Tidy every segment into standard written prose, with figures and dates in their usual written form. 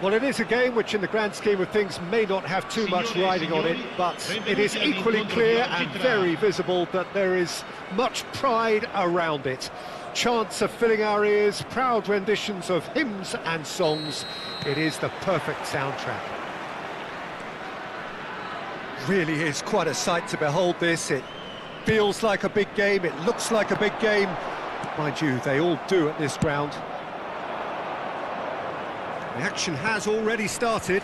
Well, it is a game which in the grand scheme of things may not have too much riding on it, but it is equally clear and very visible that there is much pride around it. Chants are filling our ears, proud renditions of hymns and songs. It is the perfect soundtrack. Really is quite a sight to behold this. It feels like a big game, it looks like a big game. Mind you, they all do at this ground. The action has already started.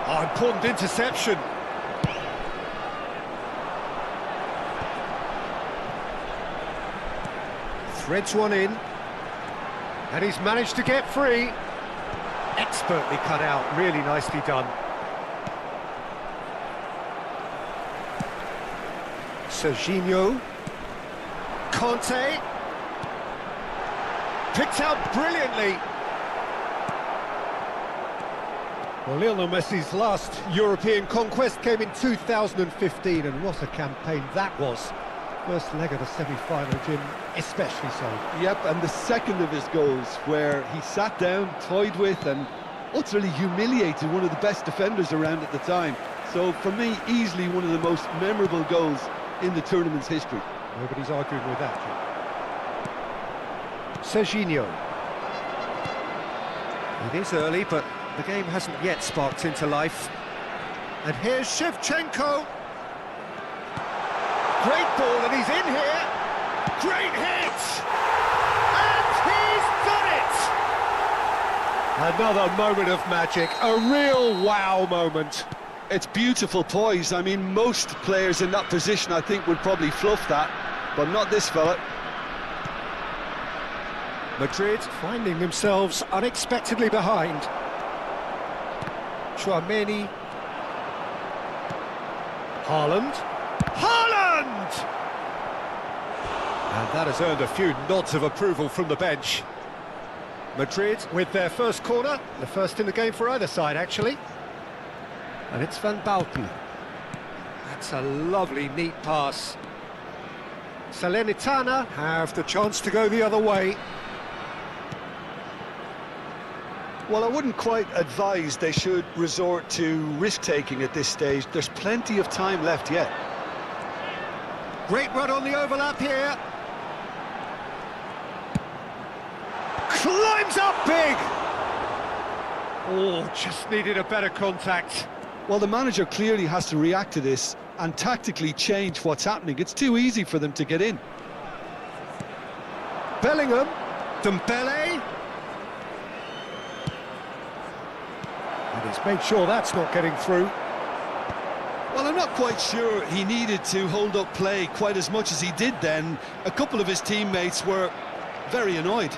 Oh, important interception. Threads one in. And he's managed to get free. Expertly cut out, really nicely done. Serginho. Conte. Picked out brilliantly. Well, Lionel Messi's last European conquest came in 2015, and what a campaign that was. First leg of the semi-final, Jim, especially so. Yep, and the second of his goals, where he sat down, toyed with, and utterly humiliated one of the best defenders around at the time. So, for me, easily one of the most memorable goals in the tournament's history. Nobody's arguing with that, Jim. Serginho. It is early, but the game hasn't yet sparked into life. And here's Shevchenko. Great ball, and he's in here. Great hit! And he's done it! Another moment of magic, a real wow moment. It's beautiful poise. I mean, most players in that position, I think, would probably fluff that, but not this fella. Madrid finding themselves unexpectedly behind. Chouameni. Haaland. Haaland! And that has earned a few nods of approval from the bench. Madrid with their first corner, the first in the game for either side, actually. And it's Van Basten. That's a lovely, neat pass. Salernitana have the chance to go the other way. Well, I wouldn't quite advise they should resort to risk-taking at this stage. There's plenty of time left yet. Great run on the overlap here. Climbs up big! Oh, just needed a better contact. Well, the manager clearly has to react to this and tactically change what's happening. It's too easy for them to get in. Bellingham. Dembele. And he's made sure that's not getting through. Well, I'm not quite sure he needed to hold up play quite as much as he did then. A couple of his teammates were very annoyed.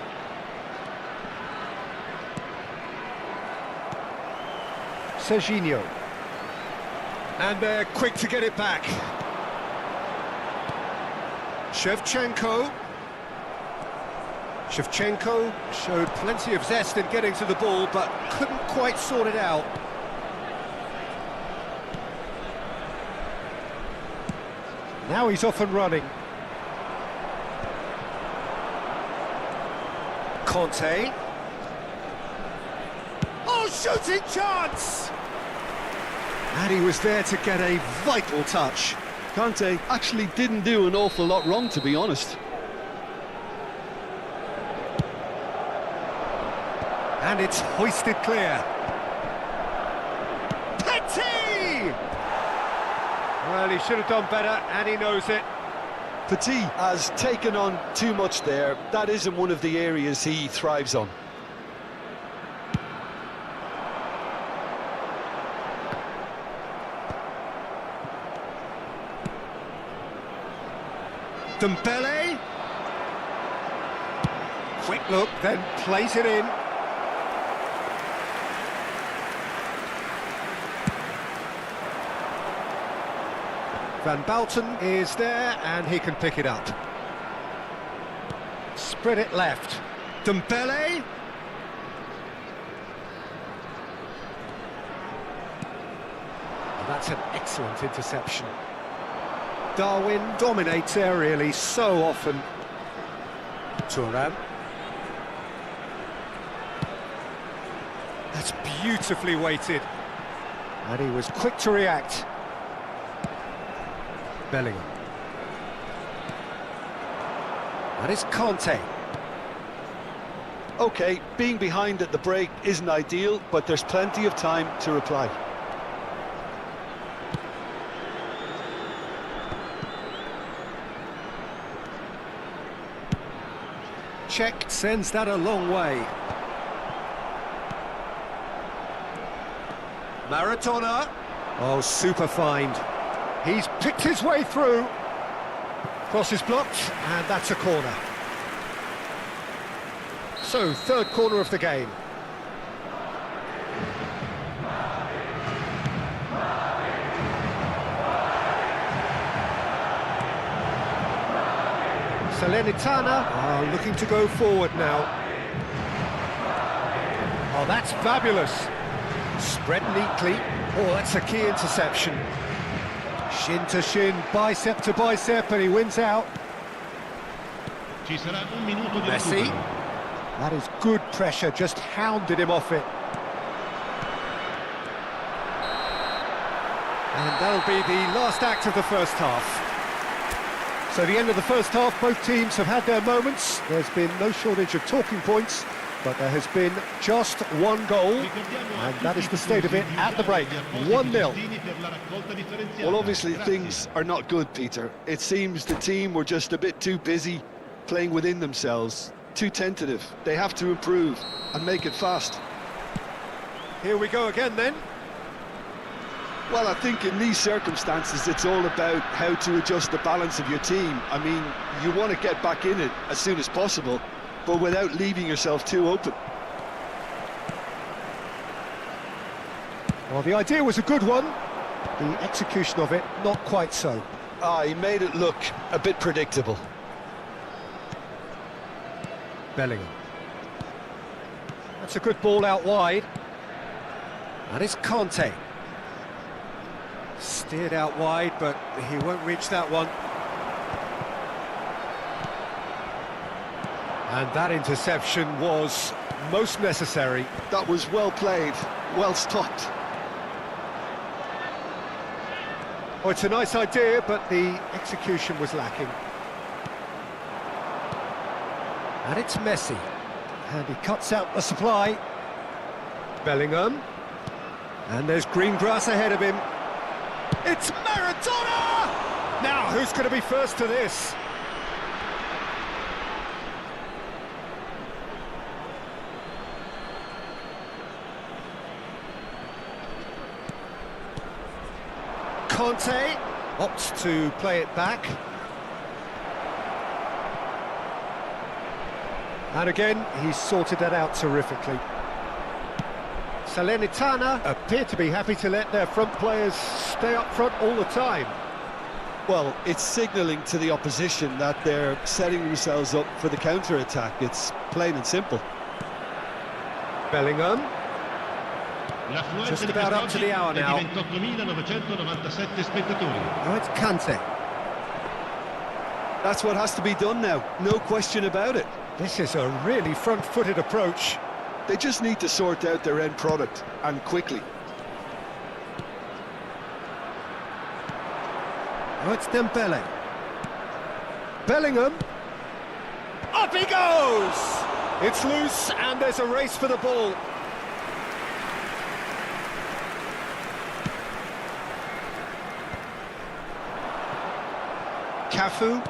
Serginho. And they're quick to get it back. Shevchenko. Shevchenko showed plenty of zest in getting to the ball, but couldn't quite sort it out. Now he's off and running. Conte. Oh, shooting chance! And he was there to get a vital touch. Conte actually didn't do an awful lot wrong, to be honest. And it's hoisted clear. Petit! Well, he should have done better, and he knows it. Petit has taken on too much there. That isn't one of the areas he thrives on. Dembele. Quick look, then plays it in. Van Basten is there, and he can pick it up. Spread it left. Dembele. That's an excellent interception. Darwin dominates aerially so often. Thuram. That's beautifully weighted. And he was quick to react. Bellingham. That is Conte. Okay, being behind at the break isn't ideal, but there's plenty of time to reply. Czech sends that a long way. Maradona. Oh, super find. He's picked his way through. Cross is blocked, and that's a corner. So, third corner of the game. Salernitana are looking to go forward now. Oh, that's fabulous. Spread neatly. Oh, that's a key interception. Shin to shin, bicep to bicep, and he wins out. Messi. That is good pressure, just hounded him off it. And that'll be the last act of the first half. So the end of the first half, both teams have had their moments. There's been no shortage of talking points, but there has been just one goal, and that is the state of it at the break, 1-0. Well, obviously things are not good, Peter. It seems the team were just a bit too busy playing within themselves, too tentative. They have to improve and make it fast. Here we go again then. Well, I think in these circumstances it's all about how to adjust the balance of your team. I mean, you want to get back in it as soon as possible, but without leaving yourself too open. Well, the idea was a good one. The execution of it, not quite so. He made it look a bit predictable. Bellingham. That's a good ball out wide. That is Conte. Steered out wide, but he won't reach that one. And that interception was most necessary. That was well played, well stopped. Oh, it's a nice idea, but the execution was lacking. And it's Messi. And he cuts out the supply. Bellingham. And there's green grass ahead of him. It's Maradona! Now, who's going to be first to this? Conte opts to play it back. And again, he's sorted that out terrifically. Salernitana appear to be happy to let their front players stay up front all the time. Well, it's signalling to the opposition that they're setting themselves up for the counter-attack. It's plain and simple. Bellingham. Just about up to the hour now. Oh, it's Kante. That's what has to be done now, no question about it. This is a really front-footed approach. They just need to sort out their end product, and quickly. Oh, it's Dembele. Bellingham. Up he goes! It's loose, and there's a race for the ball. Cafu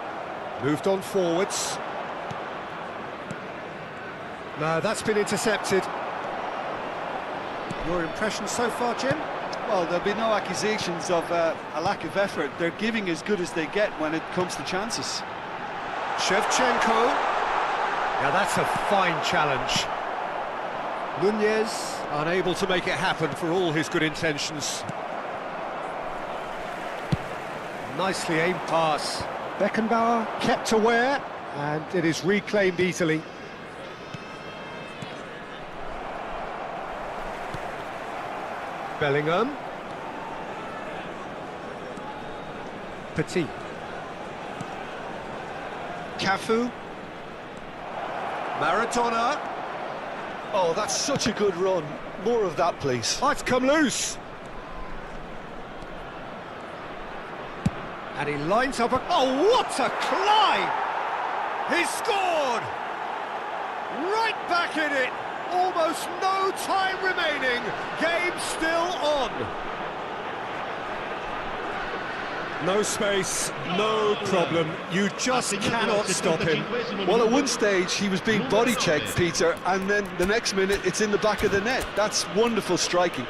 moved on forwards. No, that's been intercepted. Your impression so far, Jim? Well, there'll be no accusations of a lack of effort. They're giving as good as they get when it comes to chances. Shevchenko. Now that's a fine challenge. Nunez unable to make it happen for all his good intentions. Nicely aimed pass. Beckenbauer kept aware, and it is reclaimed easily. Bellingham. Petit. Cafu. Maradona. Oh, that's such a good run. More of that, please. Oh, it's come loose. And he lines up a... Oh, what a climb! He's scored! Right back in it. Almost no time remaining. Game still on. No space, no problem. You just cannot stop him. Well, at one stage, he was being body-checked, Peter, and then the next minute, it's in the back of the net. That's wonderful striking.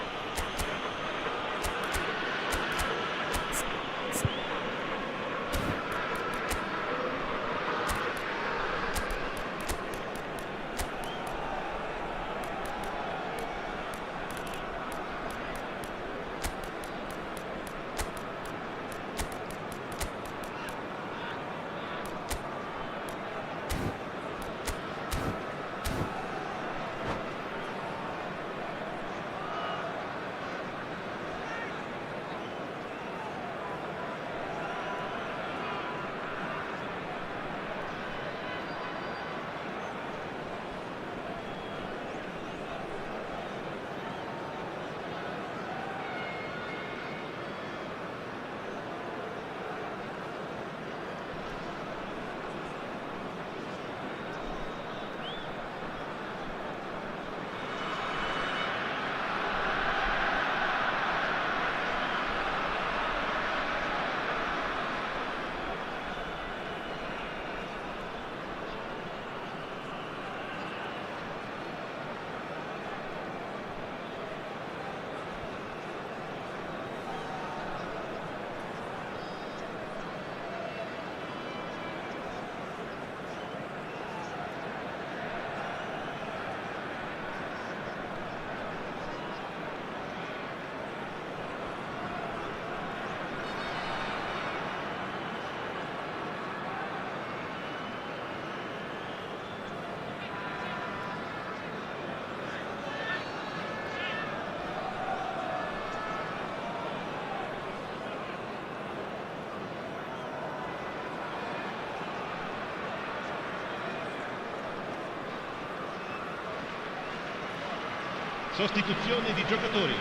Sostituzione di giocatori.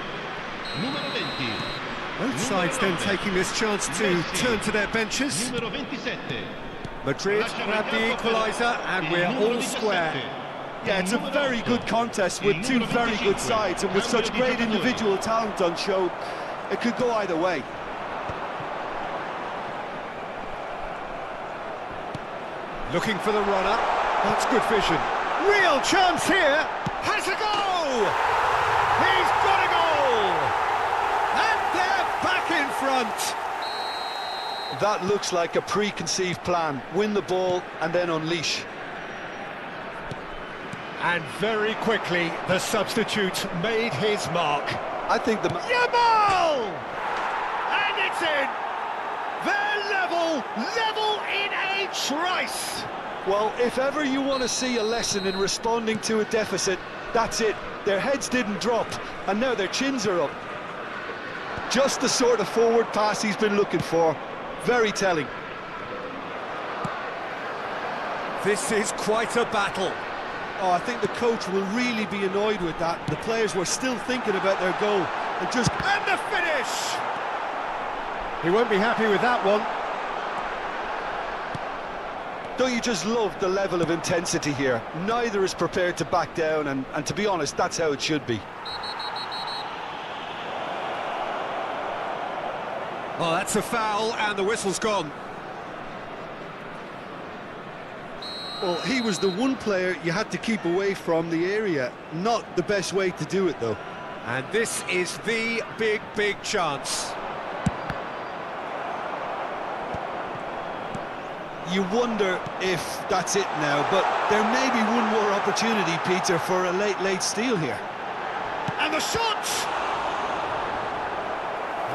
Numero 20. Both sides then taking this chance to turn to their benches. Numero 27. Madrid grab the equaliser and we're all square. Yeah, it's a very good contest with two very good sides, and with such great individual talent on show, it could go either way. Looking for the runner. That's good vision. Real chance here. Has a go! He's got a goal! And they're back in front. That looks like a preconceived plan. Win the ball and then unleash. And very quickly, the substitute made his mark. I think the... Yamal! And it's in! They're level in a trice! Well, if ever you want to see a lesson in responding to a deficit, that's it. Their heads didn't drop, and now their chins are up. Just the sort of forward pass he's been looking for. Very telling. This is quite a battle. Oh, I think the coach will really be annoyed with that. The players were still thinking about their goal. And the finish! He won't be happy with that one. Don't you just love the level of intensity here? Neither is prepared to back down, and to be honest, that's how it should be. Oh, that's a foul, and the whistle's gone. Well, he was the one player you had to keep away from the area. Not the best way to do it, though. And this is the big chance. You wonder if that's it now, but there may be one more opportunity, Peter, for a late steal here. And the shot!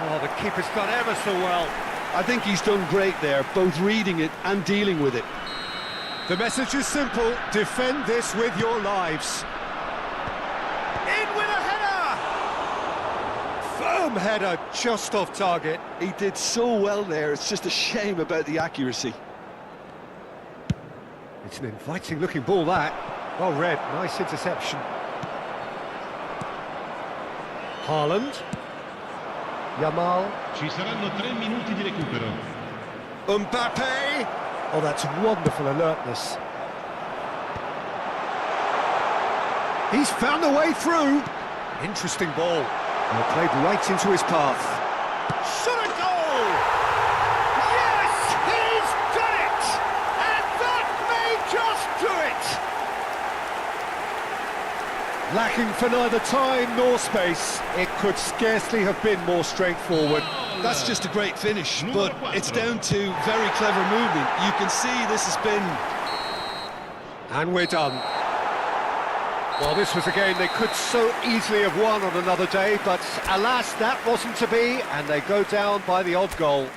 Oh, the keeper's done ever so well. I think he's done great there, both reading it and dealing with it. The message is simple: defend this with your lives. In with a header! Firm header, just off target. He did so well there, it's just a shame about the accuracy. It's an inviting looking ball, that. Well read, nice interception. Haaland. Yamal. Ci saranno 3 minuti di recupero. Mbappe. Oh, that's wonderful alertness. He's found a way through. Interesting ball. And played right into his path. Shot a goal! Yes, he's done it! And that may just do it! Lacking for neither time nor space, it could scarcely have been more straightforward. That's just a great finish, but it's down to very clever movement. You can see this has been... And we're done. Well, this was a game they could so easily have won on another day, but alas, that wasn't to be, and they go down by the odd goal.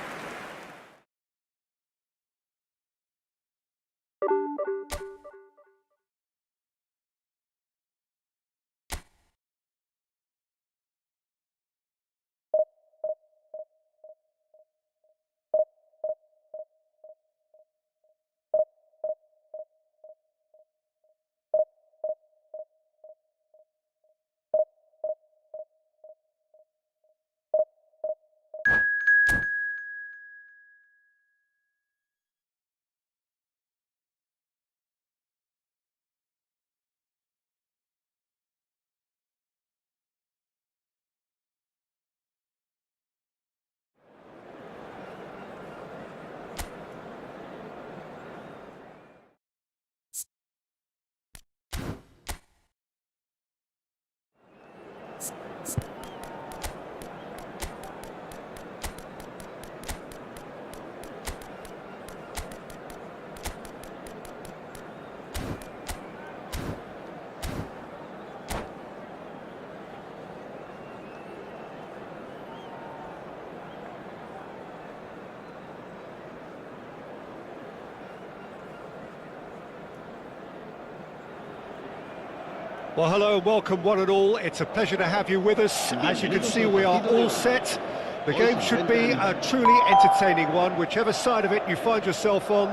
Well, hello, welcome one and all. It's a pleasure to have you with us. As you can see, we are all set. The game should be a truly entertaining one, whichever side of it you find yourself on.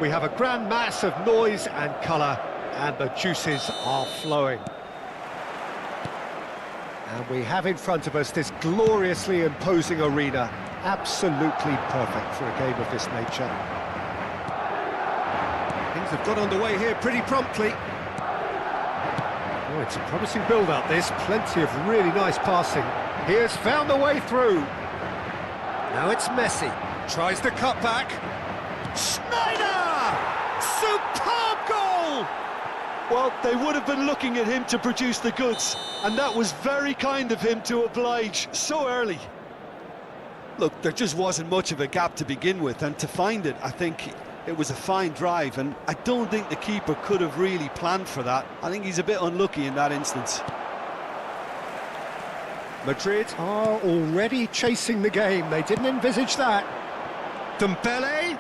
We have a grand mass of noise and colour, and the juices are flowing. And we have in front of us this gloriously imposing arena, absolutely perfect for a game of this nature. Things have got underway here pretty promptly. Oh, it's a promising build-up, this. Plenty of really nice passing. He has found a way through. Now it's Messi. Tries the cut back. Schneider! Superb goal! Well, they would have been looking at him to produce the goods, and that was very kind of him to oblige so early. Look, there just wasn't much of a gap to begin with, and to find it, I think it was a fine drive, and I don't think the keeper could have really planned for that. I think he's a bit unlucky in that instance. Madrid are already chasing the game. They didn't envisage that. Dembele.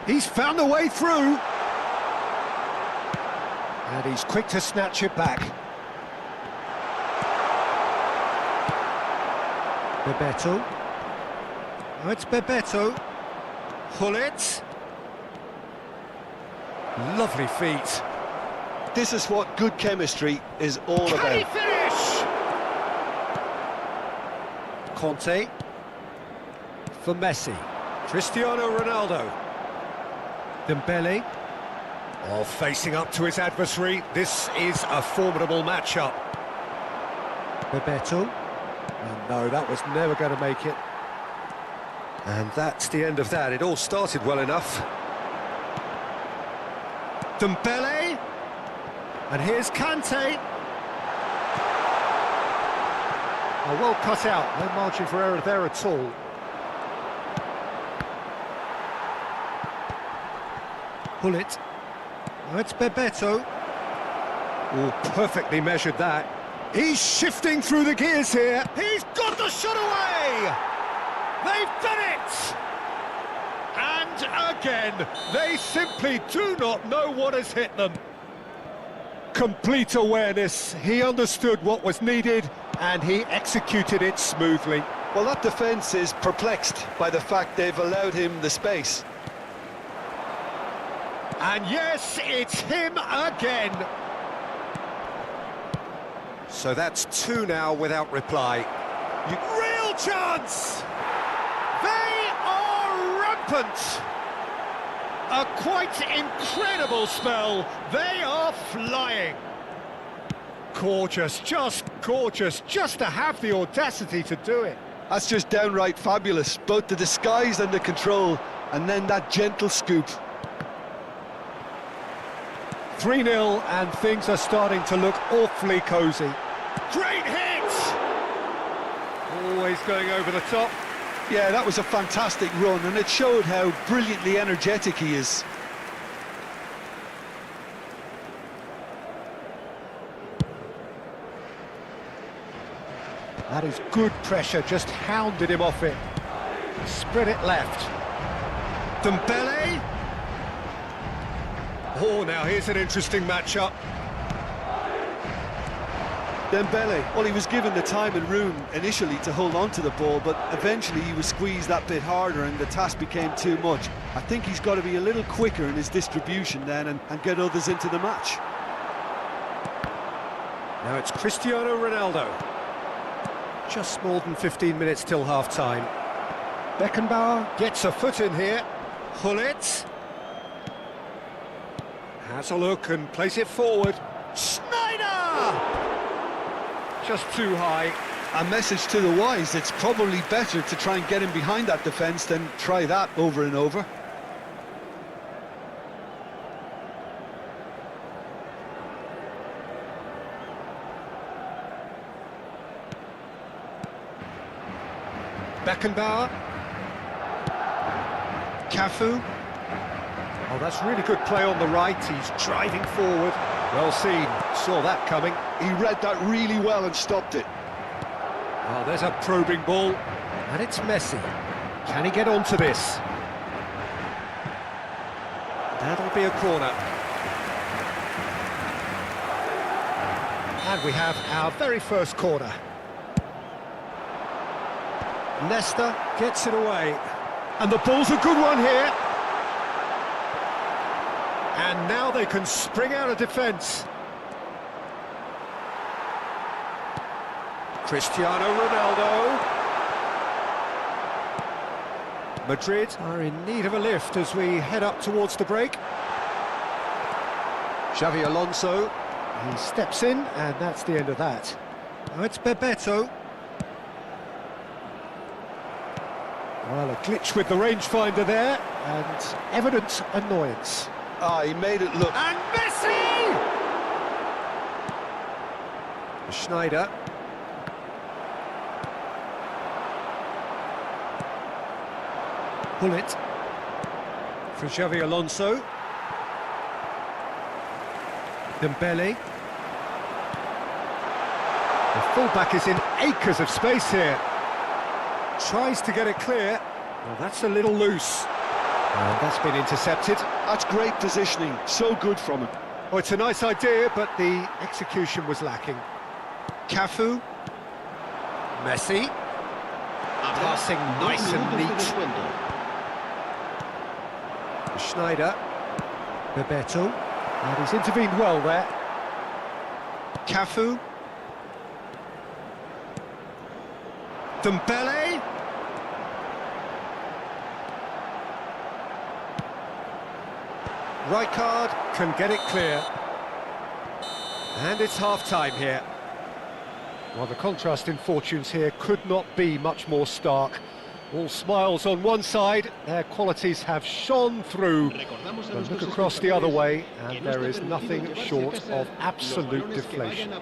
He's found a way through. And he's quick to snatch it back. Bebeto. Oh, it's Bebeto. Hullet. Lovely feet. This is what good chemistry is all about. Can he finish? Conte. For Messi. Cristiano Ronaldo. Dembele. Oh, facing up to his adversary. This is a formidable matchup. Bebeto. Oh, no, that was never going to make it. And that's the end of that. It all started well enough. Dembele. And here's Kante. Oh, well cut out. No margin for error there at all. Hullet. Oh, it's Bebeto. Oh, perfectly measured that. He's shifting through the gears here. He's got the shot away! They've done it! And again, they simply do not know what has hit them. Complete awareness. He understood what was needed and he executed it smoothly. Well, that defence is perplexed by the fact they've allowed him the space. And yes, it's him again. So that's two now without reply. Real chance! They are rampant! A quite incredible spell. They are flying. Gorgeous, just to have the audacity to do it. That's just downright fabulous, both the disguise and the control, and then that gentle scoop. 3-0 and things are starting to look awfully cosy. Great hit! Always going over the top. Yeah, that was a fantastic run, and it showed how brilliantly energetic he is. That is good pressure, just hounded him off it. Spread it left. Dembele. Oh, now here's an interesting matchup. Dembele, well, he was given the time and room initially to hold on to the ball, but eventually he was squeezed that bit harder and the task became too much. I think he's got to be a little quicker in his distribution then and get others into the match. Now it's Cristiano Ronaldo. Just more than 15 minutes till half-time. Beckenbauer gets a foot in here. Hullet has a look and plays it forward. Schneider! Just too high. A message to the wise, it's probably better to try and get him behind that defence than try that over and over. Beckenbauer. Cafu. Oh, that's really good play on the right. He's driving forward. Well seen. Saw that coming. He read that really well and stopped it. Oh, there's a probing ball. And it's Messi. Can he get onto this? That'll be a corner. And we have our very first corner. Nesta gets it away. And the ball's a good one here. And now they can spring out of defence. Cristiano Ronaldo. Madrid are in need of a lift as we head up towards the break. Xavi Alonso. He steps in, and that's the end of that. Now it's Bebeto. Well, a glitch with the rangefinder there, and evident annoyance. Ah, he made it look... And Messi! Schneider. Bullet. For Xavi Alonso. Dembele. The fullback is in acres of space here. Tries to get it clear. Well, that's a little loose. And that's been intercepted. That's great positioning, so good from him. Oh, it's a nice idea, but the execution was lacking. Cafu. Messi. Passing nice and neat. Schneider. Bebeto. And he's intervened well there. Cafu. Dembele. Rijkaard can get it clear. And it's half-time here. Well, the contrast in fortunes here could not be much more stark. All smiles on one side, their qualities have shone through. But look across the other way, and there is nothing short of absolute deflation.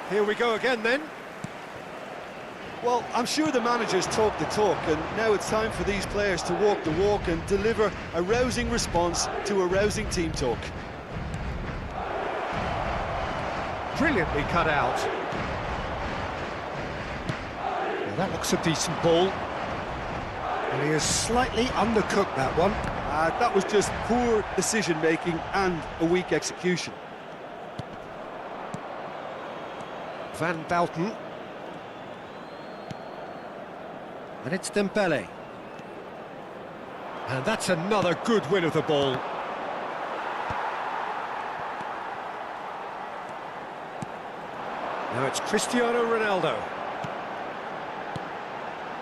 Here we go again then. Well, I'm sure the managers talk the talk, and now it's time for these players to walk the walk and deliver a rousing response to a rousing team talk. Brilliantly cut out. Well, that looks a decent ball. And he has slightly undercooked that one. That was just poor decision-making and a weak execution. Van Bouten. And it's Dembele. And that's another good win of the ball. Now it's Cristiano Ronaldo.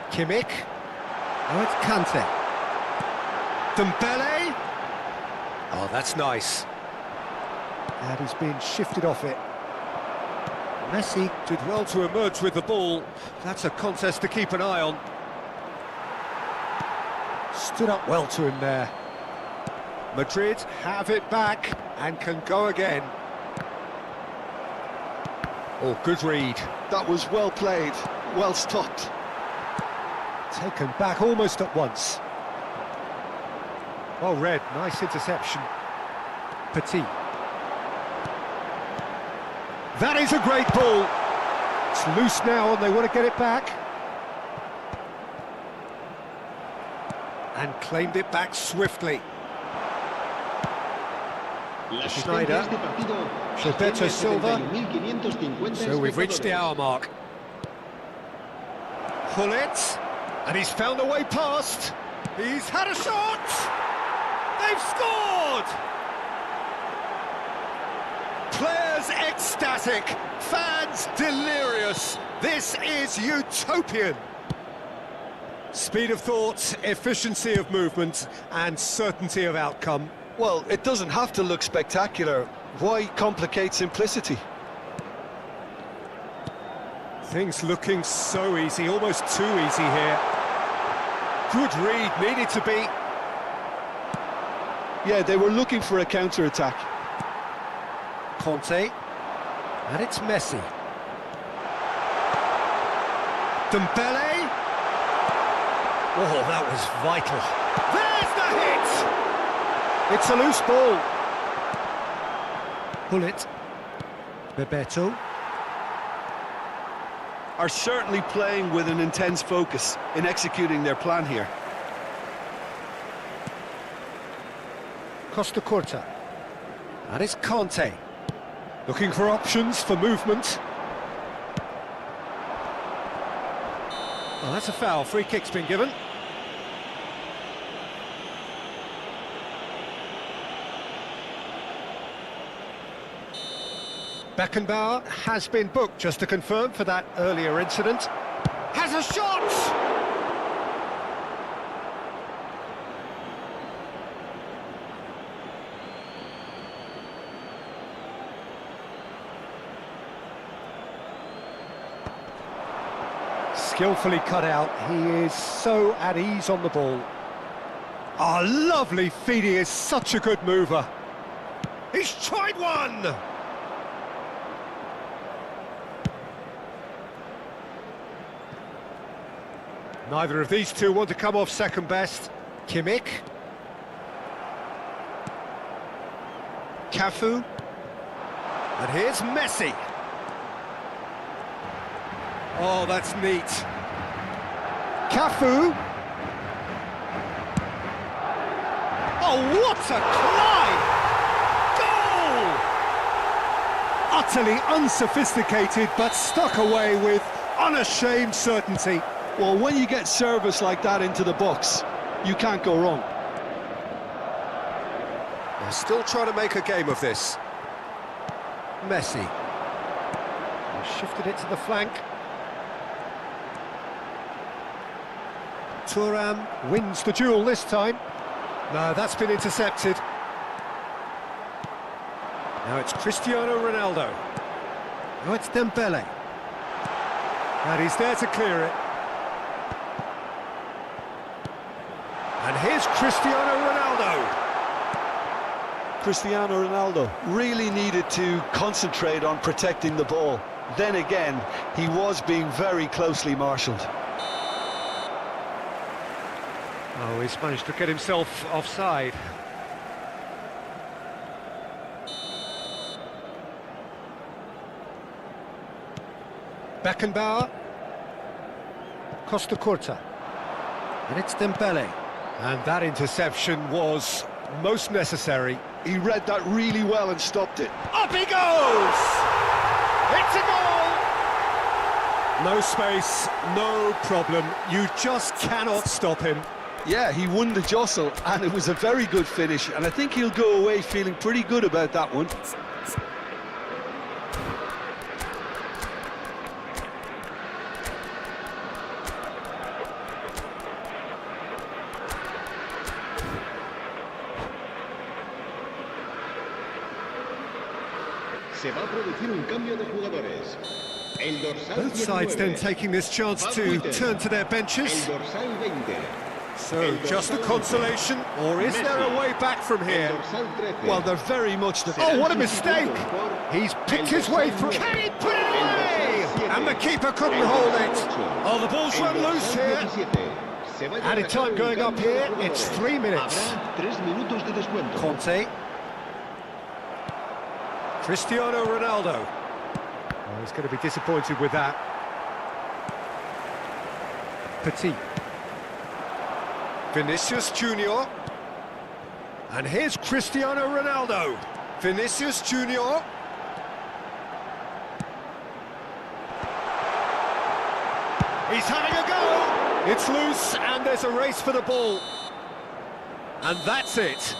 Kimmich. Now it's Kante. Dembele. Oh, that's nice. And he's been shifted off it. Messi did well to emerge with the ball. That's a contest to keep an eye on. Stood up well to him there. Madrid have it back and can go again. Oh, good read. That was well played, well stopped. Taken back almost at once. Well read, nice interception. Petit. That is a great ball. It's loose now and they want to get it back. And claimed it back swiftly. Schneider. Roberto Silva. So we've reached the hour mark. Hullet. And he's found a way past. He's had a shot. They've scored. Players ecstatic, fans delirious. This is utopian. Speed of thought, efficiency of movement, and certainty of outcome. Well, it doesn't have to look spectacular. Why complicate simplicity? Things looking so easy, almost too easy here. Good read, needed to be. Yeah, they were looking for a counter-attack. Conte, and it's Messi. Dembele. Oh, that was vital. There's the hit! It's a loose ball. Hullet. Bebeto. Are certainly playing with an intense focus in executing their plan here. Costa Curta. And it's Conte. Looking for options for movement. Oh, that's a foul. Free kick's been given. Beckenbauer has been booked, just to confirm, for that earlier incident. Has a shot! Skillfully cut out. He is so at ease on the ball. Oh, lovely feet. He is such a good mover. He's tried one! Neither of these two want to come off second best. Kimmich. Cafu. And here's Messi. Oh, that's neat. Cafu. Oh, what a climb! Goal! Utterly unsophisticated, but stuck away with unashamed certainty. Well, when you get service like that into the box, you can't go wrong. They're still trying to make a game of this. Messi. He shifted it to the flank. Thuram wins the duel this time. No, that's been intercepted. Now it's Cristiano Ronaldo. Now it's Dembele. And he's there to clear it. And here's Cristiano Ronaldo. Cristiano Ronaldo really needed to concentrate on protecting the ball. then again, he was being very closely marshalled. Oh, he's managed to get himself offside. Beckenbauer. Costa Curta. And it's Dembele. And that interception was most necessary. He read that really well and stopped it. Up he goes! It's a goal! No space, no problem. You just cannot stop him. Yeah, he won the jostle, and it was a very good finish, and I think he'll go away feeling pretty good about that one. Se va a producir un cambio de jugadores. El dorsal Both sides 19, then taking this chance to turn to their benches. El dorsal 20. So, just a consolation, or is there a way back from here? El dorsal 13. Well, they're very much the... Oh, what a mistake! He's picked his way through. Can he put it away? And the keeper couldn't hold it. Oh, the ball's run loose here. Added time going up here, it's 3 minutes. Habrá 3 minutos de descuento. Conte. Cristiano Ronaldo. Oh, he's going to be disappointed with that. Petit. Vinicius Junior. And here's Cristiano Ronaldo. Vinicius Junior. He's having a go. It's loose and there's a race for the ball. And that's it.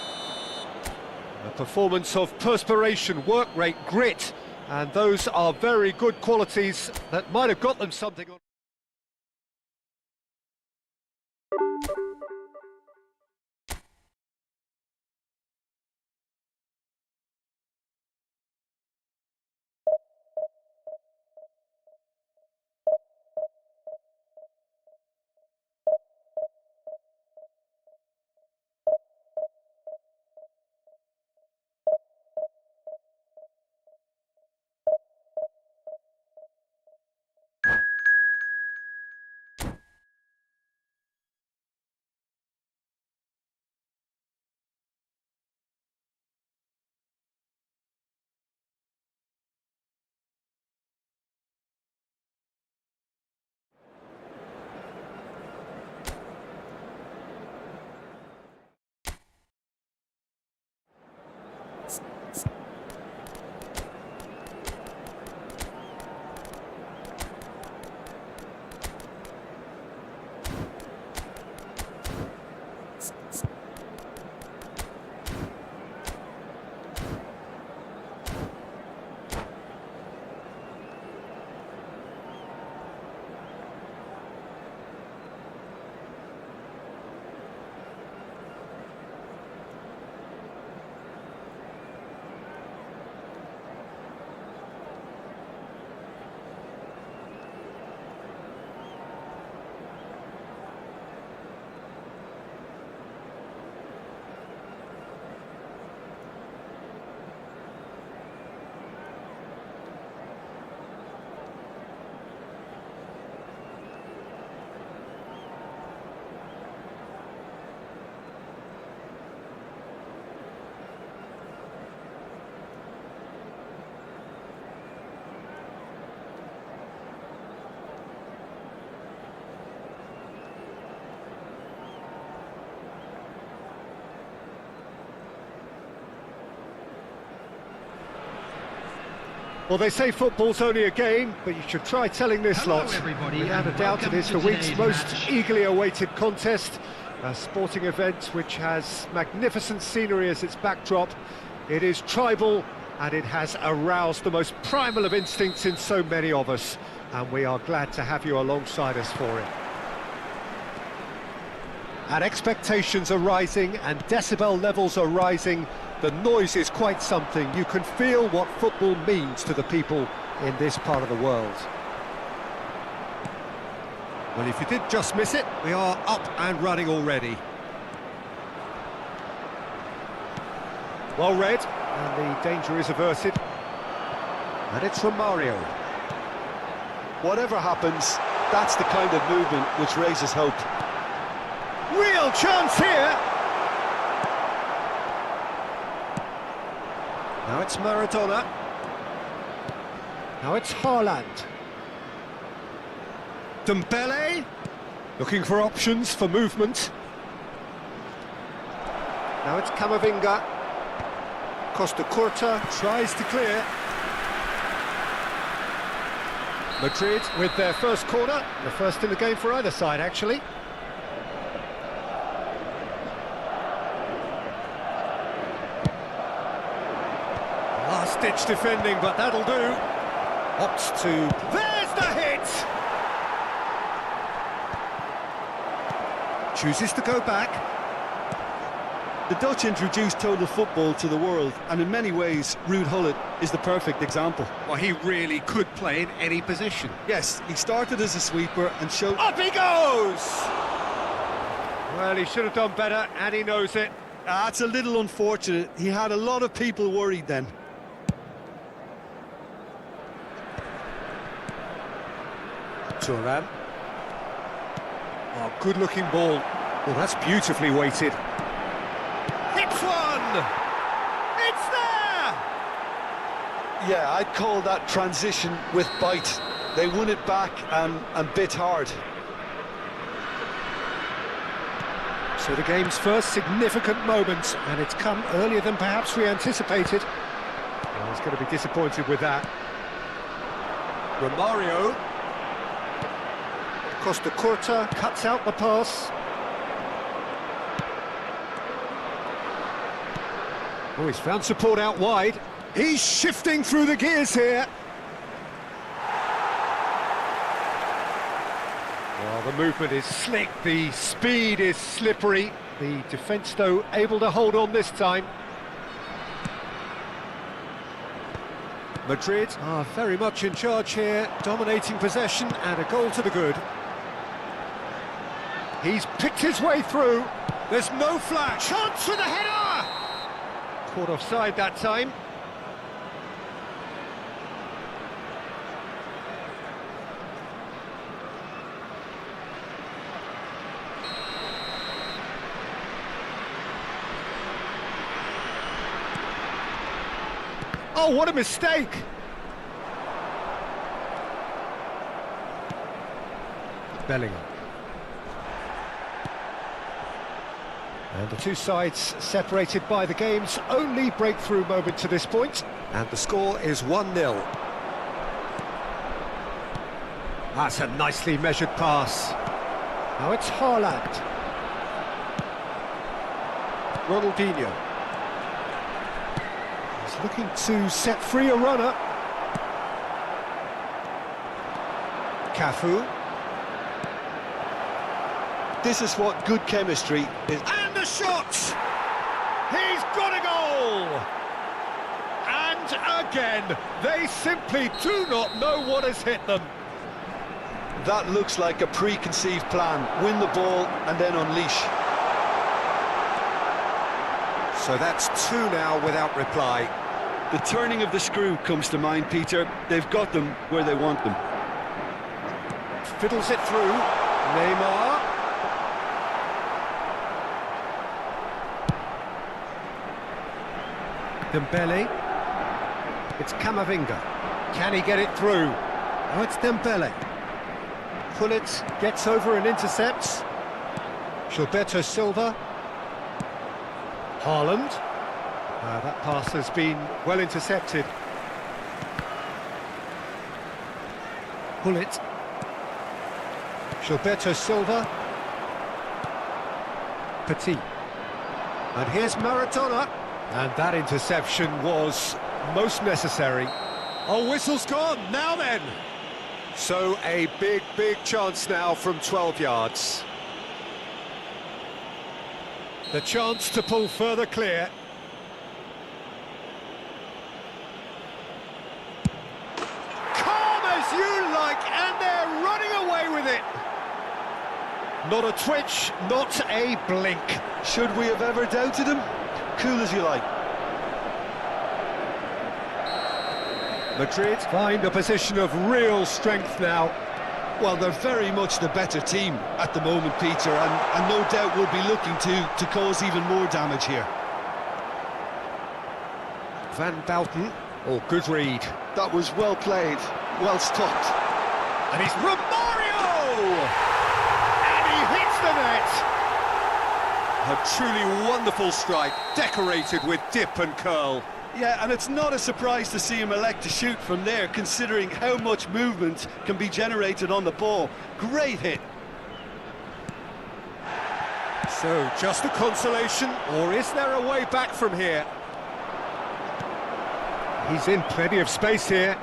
A performance of perspiration, work rate, grit. And those are very good qualities that might have got them something on. Well, they say football's only a game, but you should try telling this lot. Without a doubt, it is the week's most eagerly awaited contest. A sporting event which has magnificent scenery as its backdrop. It is tribal, and it has aroused the most primal of instincts in so many of us. And we are glad to have you alongside us for it. And expectations are rising, and decibel levels are rising. The noise is quite something. You can feel what football means to the people in this part of the world. Well, if you did just miss it, we are up and running already. Well read, and the danger is averted. And it's from Mario. Whatever happens, that's the kind of movement which raises hope. Real chance here. Now it's Maradona. Now it's Haaland. Dembele, looking for options for movement. Now it's Camavinga. Costa Curta tries to clear. Madrid with their first corner, the first in the game for either side actually. Last-ditch defending, but that'll do. Opts to... There's the hit! Chooses to go back. The Dutch introduced total football to the world, and in many ways, Ruud Gullit is the perfect example. Well, he really could play in any position. Yes, he started as a sweeper and showed... Up he goes! Well, he should have done better, and he knows it. That's a little unfortunate. He had a lot of people worried then. Thuram. Oh, good-looking ball. Well, that's beautifully weighted. Hits one! It's there! Yeah, I'd call that transition with bite. They won it back and bit hard. So the game's first significant moment, and it's come earlier than perhaps we anticipated. Well, he's going to be disappointed with that. Romario. Costa Curta cuts out the pass. Oh, he's found support out wide. He's shifting through the gears here. Well, the movement is slick, the speed is slippery. The defence, though, able to hold on this time. Madrid are very much in charge here, dominating possession and a goal to the good. He's picked his way through. There's no flag. Chance for the header! Caught offside that time. Oh, what a mistake! Bellingham. And the two sides separated by the game's only breakthrough moment to this point. And the score is 1-0. That's a nicely measured pass. Now it's Haaland. Ronaldinho. He's looking to set free a runner. Cafu. This is what good chemistry is. And a shot! He's got a goal! And again, they simply do not know what has hit them. That looks like a preconceived plan. Win the ball and then unleash. So that's two now without reply. The turning of the screw comes to mind, Peter. They've got them where they want them. Fiddles it through. Neymar. Dembele. It's Camavinga. Can he get it through? Oh, it's Dembele. Gullit gets over and intercepts. Gilberto Silva. Haaland. That pass has been well intercepted. Gullit. Gilberto Silva. Petit. And here's Maradona. And that interception was most necessary. Oh, whistle's gone, now then! So a big chance now from 12 yards. The chance to pull further clear. Calm as you like, and they're running away with it! Not a twitch, not a blink. Should we have ever doubted him? Cool as you like. Madrid find a position of real strength now. Well, they're very much the better team at the moment, Peter, and no doubt will be looking to cause even more damage here. Van Bouten. Oh, good read. That was well played, well stopped. And he's Romario! And he hits the net! A truly wonderful strike, decorated with dip and curl. Yeah, and it's not a surprise to see him elect to shoot from there, considering how much movement can be generated on the ball. Great hit. So, just a consolation, or is there a way back from here? He's in plenty of space here.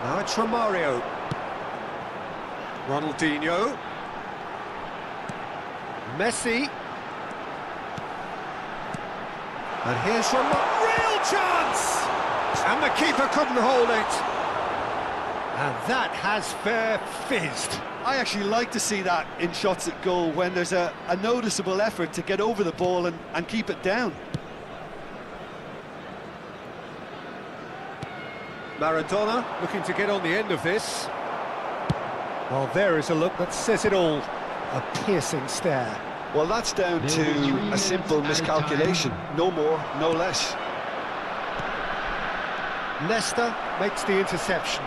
Now it's Romario. Ronaldinho. Messi. And here's real chance! And the keeper couldn't hold it. And that has fair fizzed. I actually like to see that in shots at goal when there's a noticeable effort to get over the ball and keep it down. Maradona looking to get on the end of this. Well, there is a look that says it all. A piercing stare. Well, that's down to a simple miscalculation. No more, no less. Leicester makes the interception.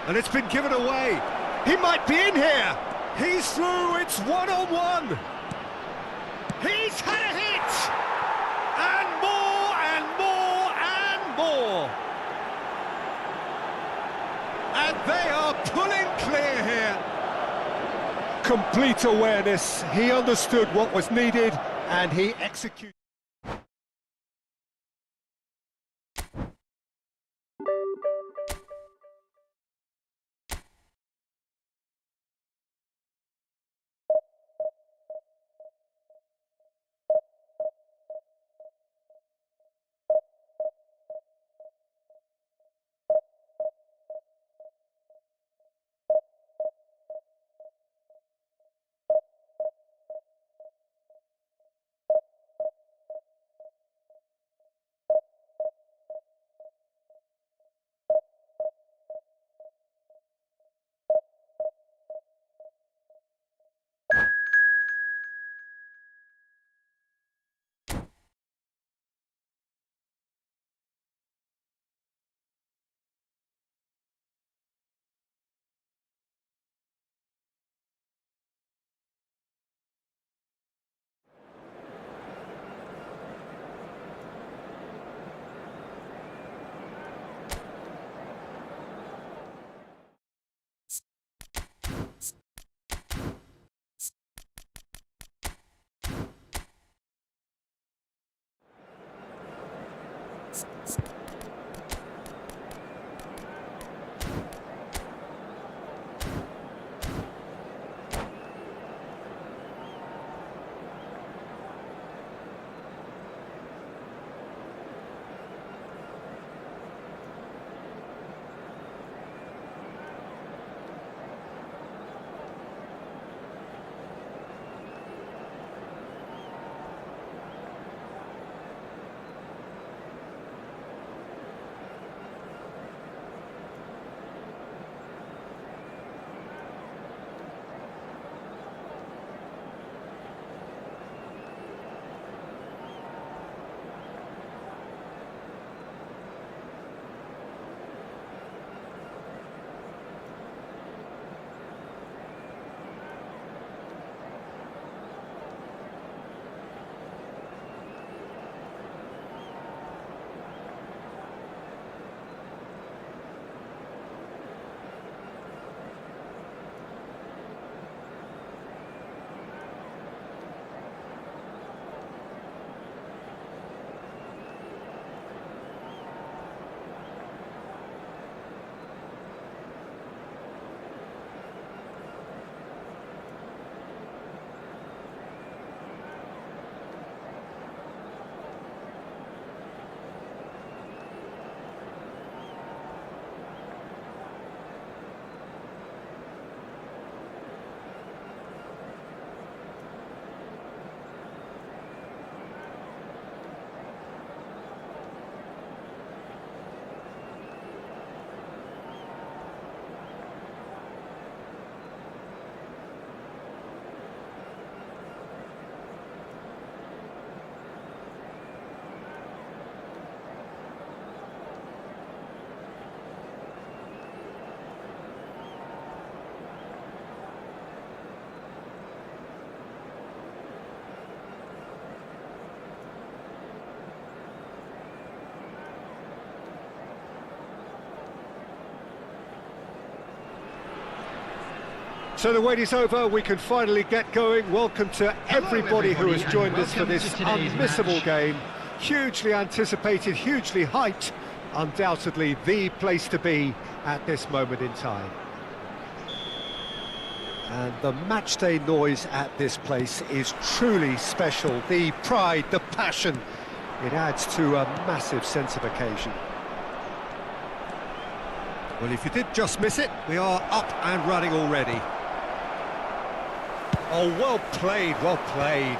And it's been given away. He might be in here. He's through. It's one-on-one. He's had a hit. And more and more and more. And they are pulling clear here. Complete awareness. He understood what was needed and he executed. So the wait is over, we can finally get going. Welcome to everybody who has joined us for this unmissable game. Hugely anticipated, hugely hyped. Undoubtedly the place to be at this moment in time. And the matchday noise at this place is truly special. The pride, the passion, it adds to a massive sense of occasion. Well, if you did just miss it, we are up and running already. Oh, well played, well played.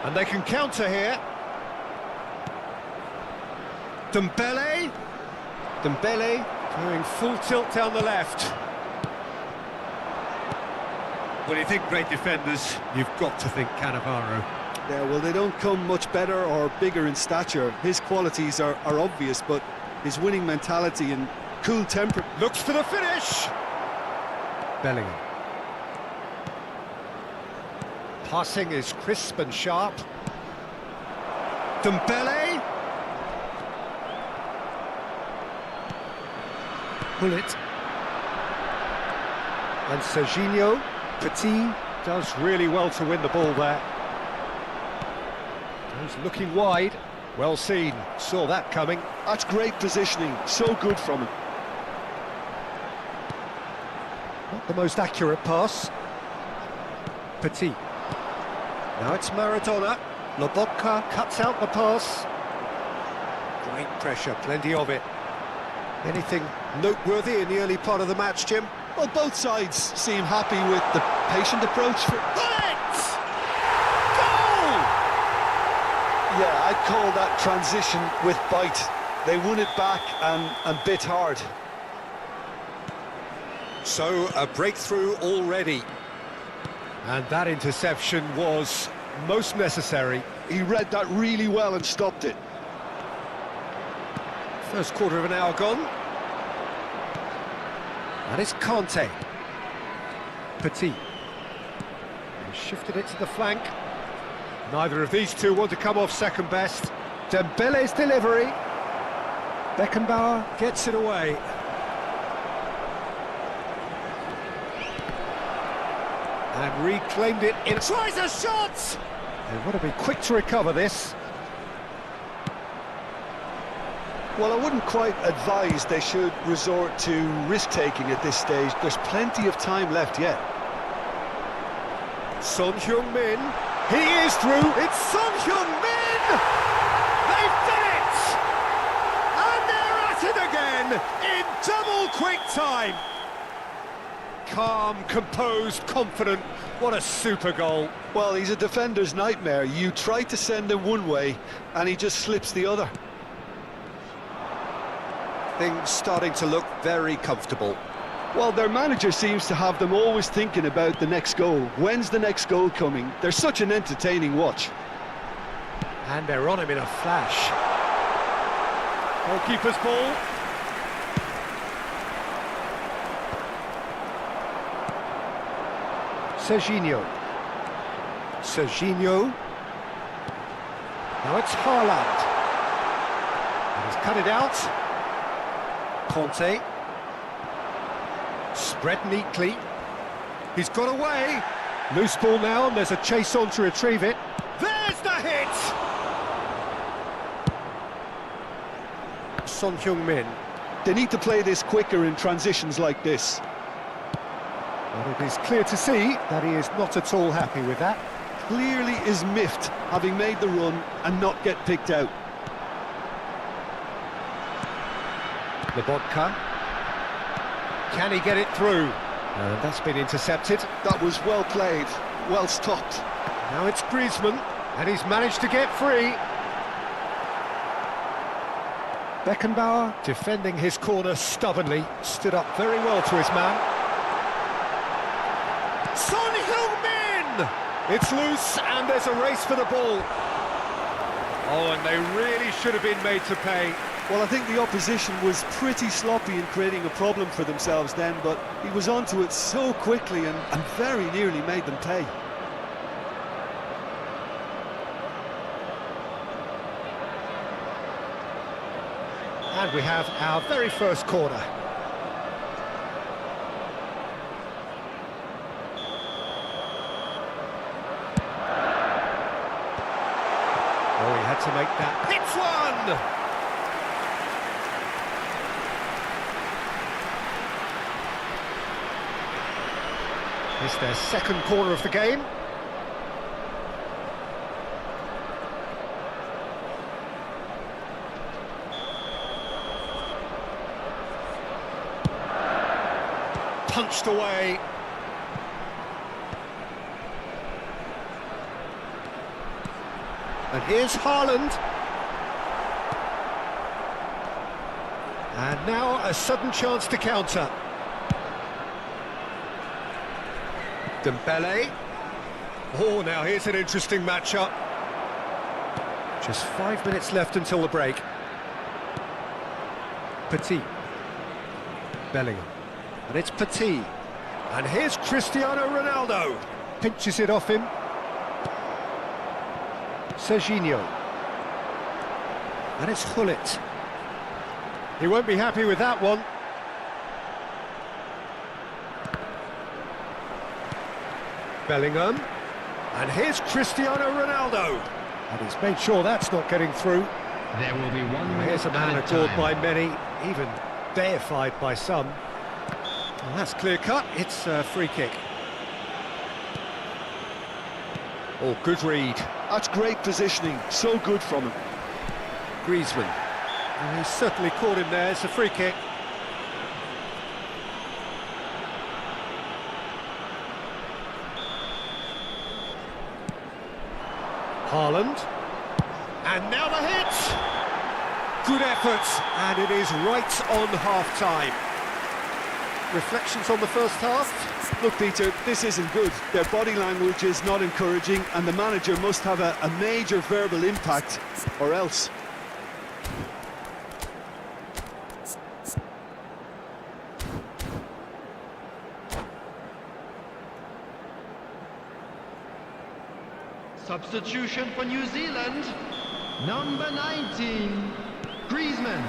And they can counter here. Dembele. Dembele going full tilt down the left. When you think great defenders, you've got to think Cannavaro. Yeah, well, they don't come much better or bigger in stature. His qualities are obvious, but his winning mentality and cool temper... Looks for the finish! Bellingham. Passing is crisp and sharp. Dembele. Bullet. And Serginho. Petit does really well to win the ball there. He's looking wide. Well seen. Saw that coming. That's great positioning. So good from him. Not the most accurate pass. Petit. Now it's Maradona. Lobotka cuts out the pass. Great pressure, plenty of it. Anything noteworthy in the early part of the match, Jim? Well, both sides seem happy with the patient approach. Bullet! Goal! Yeah, I'd call that transition with bite. They won it back and bit hard. So, a breakthrough already. And that interception was most necessary. He read that really well and stopped it. First quarter of an hour gone. And it's Conte. Petit. He shifted it to the flank. Neither of these two want to come off second best. Dembele's delivery. Beckenbauer gets it away. And reclaimed it in... Tries a shot! They want to be quick to recover this. Well, I wouldn't quite advise they should resort to risk-taking at this stage. There's plenty of time left yet. Son Heung-min. He is through. It's Son Heung-min! They've done it! And they're at it again in double quick time. Calm, composed, confident. What a super goal. Well, he's a defender's nightmare. You try to send him one way, and he just slips the other. Things starting to look very comfortable. Well, their manager seems to have them always thinking about the next goal. When's the next goal coming? They're such an entertaining watch. And they're on him in a flash. Goalkeeper's ball. Serginho. Serginho. Now it's Haaland. And he's cut it out. Conte. Spread neatly. He's got away. Loose ball now, and there's a chase on to retrieve it. There's the hit! Son Heung-min. They need to play this quicker in transitions like this. But it is clear to see that he is not at all happy with that. Clearly is miffed, having made the run and not get picked out. Lobotka. Can he get it through? And that's been intercepted. That was well played, well stopped. Now it's Griezmann, and he's managed to get free. Beckenbauer, defending his corner stubbornly, stood up very well to his man. Son Heung-min! It's loose, and there's a race for the ball. Oh, and they really should have been made to pay. Well, I think the opposition was pretty sloppy in creating a problem for themselves then, but he was onto it so quickly and very nearly made them pay. And we have our very first corner. Oh, he had to make that. Hits one! It's their second corner of the game. Punched away. And here's Haaland. And now a sudden chance to counter. Dembele. Oh, now here's an interesting matchup. Just 5 minutes left until the break. Petit. Bellingham. And it's Petit. And here's Cristiano Ronaldo. Pinches it off him. Serginho. And it's Gullit. He won't be happy with that one. Bellingham. And here's Cristiano Ronaldo. And he's made sure that's not getting through. There will be 1 minute. Here's a man adored by many, even deified by some. Well, that's clear-cut. It's a free kick. Oh, good read. That's great positioning, so good from him. Griezmann. And he's certainly caught him there. It's a free kick. Haaland. And now the hit! Good effort, and it is right on half-time. Reflections on the first half? Look, Peter, this isn't good. Their body language is not encouraging, and the manager must have a major verbal impact, or else. Substitution for New Zealand. Number 19, Griezmann.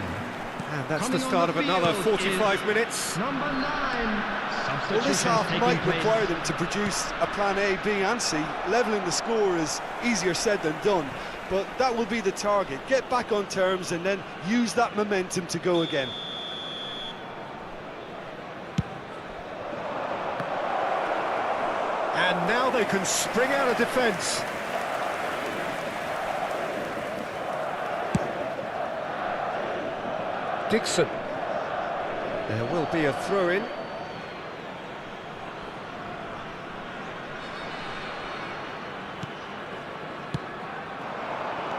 And that's the start of another 45 minutes. Number 9. Well, this half might require them to produce a plan A, B and C. Levelling the score is easier said than done, but that will be the target. Get back on terms and then use that momentum to go again. And now they can spring out of defence. Dixon. There will be a throw-in.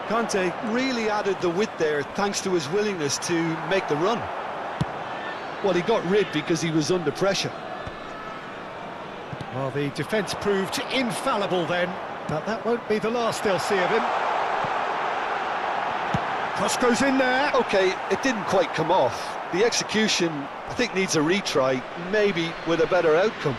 Conte really added the width there thanks to his willingness to make the run. Well, he got rid because he was under pressure. Well, the defence proved infallible then, but that won't be the last they'll see of him. Cross goes in there. OK, it didn't quite come off. The execution, I think, needs a retry, maybe with a better outcome.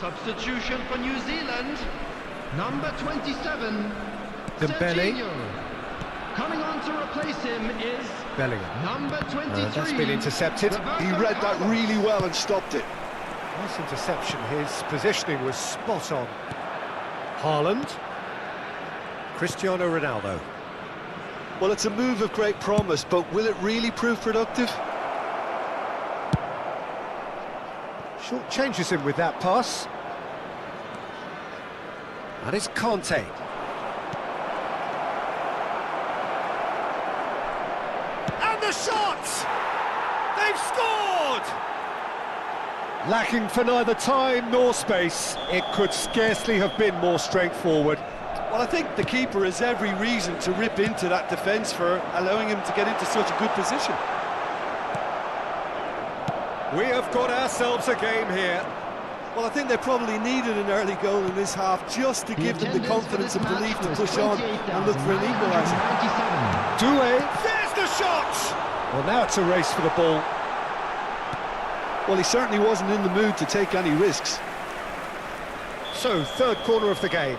Substitution for New Zealand. Number 27, Dembele. Serginho. Coming on to replace him is Bellingham. number 23. That's been intercepted. He read that really well and stopped it. Nice interception. His positioning was spot on. Haaland. Cristiano Ronaldo. Well, it's a move of great promise, but will it really prove productive? Short changes him with that pass. And it's Conte. And the shot! They've scored! Lacking for neither time nor space, it could scarcely have been more straightforward. Well, I think the keeper has every reason to rip into that defence for allowing him to get into such a good position. We have got ourselves a game here. Well, I think they probably needed an early goal in this half just to give them the confidence and belief to push on and look for an equaliser. Doué, there's the shot! Well, now it's a race for the ball. Well, he certainly wasn't in the mood to take any risks. So, third corner of the game.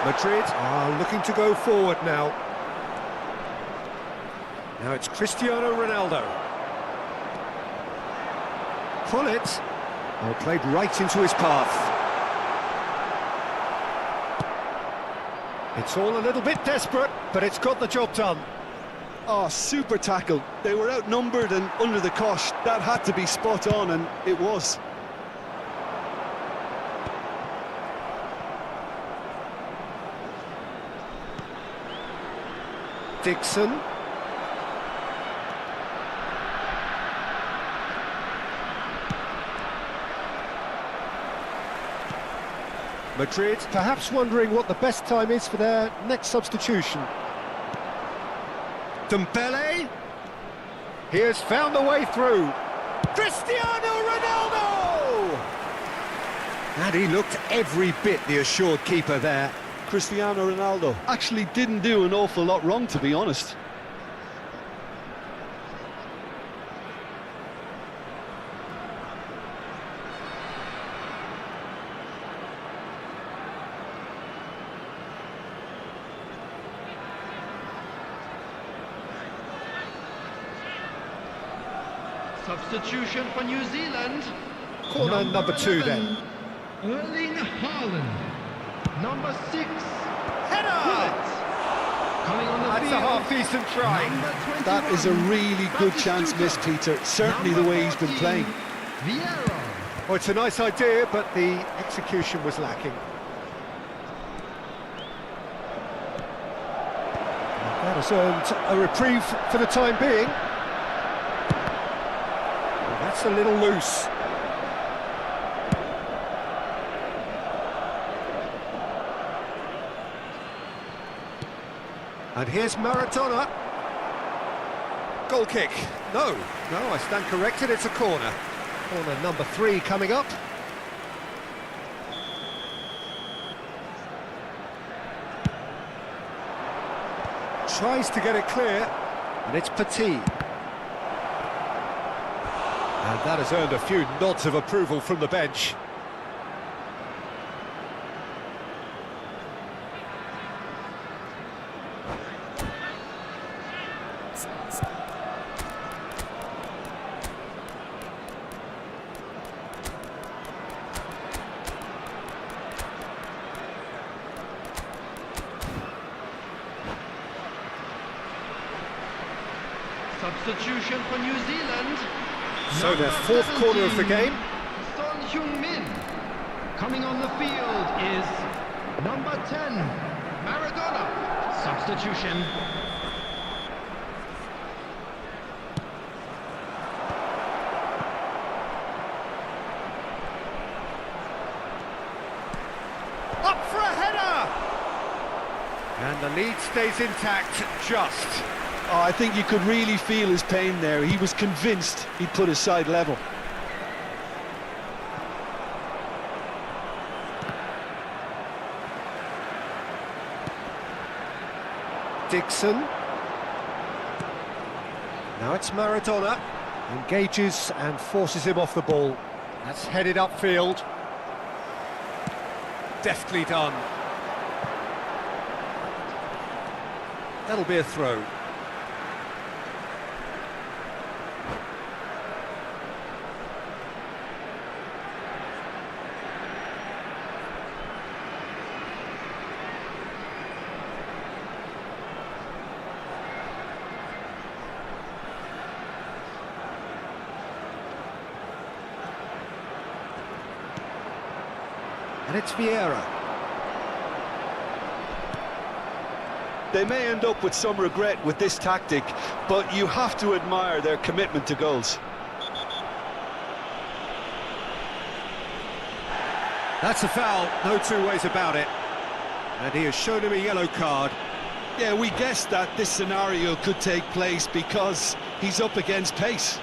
Madrid are looking to go forward now. Now it's Cristiano Ronaldo. Pull it. Oh, played right into his path. It's all a little bit desperate, but it's got the job done. Oh, super tackle. They were outnumbered and under the cosh. That had to be spot on, and it was. Dixon. Madrid perhaps wondering what the best time is for their next substitution. Dembele. He has found the way through. Cristiano Ronaldo! And he looked every bit the assured keeper there. Cristiano Ronaldo actually didn't do an awful lot wrong, to be honest. Substitution for New Zealand. Corner number 2 then. Erling Haaland. Number 6. Header! Coming on the That's field. a half-decent try. Number That is a 21. really good chance missed, Peter. Certainly the way he's been playing. Vieira. Well, it's a nice idea, but the execution was lacking. That has earned a reprieve for the time being. Well, that's a little loose. And here's Maradona. Goal kick. No, I stand corrected, it's a corner. Corner number 3 coming up. Tries to get it clear, and it's Petit. And that has earned a few nods of approval from the bench. Substitution for New Zealand. So their Number fourth corner of the 17, game. Son Heung-min. Coming on the field is number 10, Maradona. Substitution. Up for a header! And the lead stays intact, just. Oh, I think you could really feel his pain there. He was convinced he'd put his side level. Dixon. Now it's Maradona. Engages and forces him off the ball. That's headed upfield. Deftly done. That'll be a throw. And it's Vieira. They may end up with some regret with this tactic, but you have to admire their commitment to goals. That's a foul, no two ways about it. And he has shown him a yellow card. Yeah, we guessed that this scenario could take place because he's up against pace.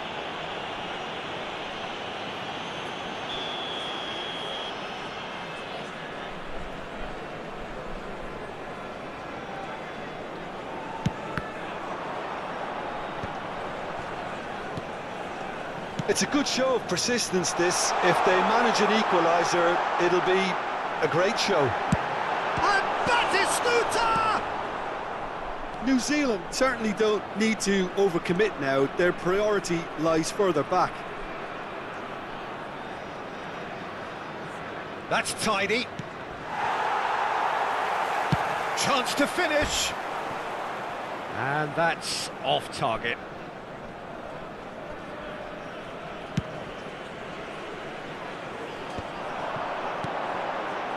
It's a good show of persistence, this. If they manage an equaliser, it'll be a great show. And that is Scooter! New Zealand certainly don't need to overcommit now. Their priority lies further back. That's tidy. Chance to finish. And that's off target.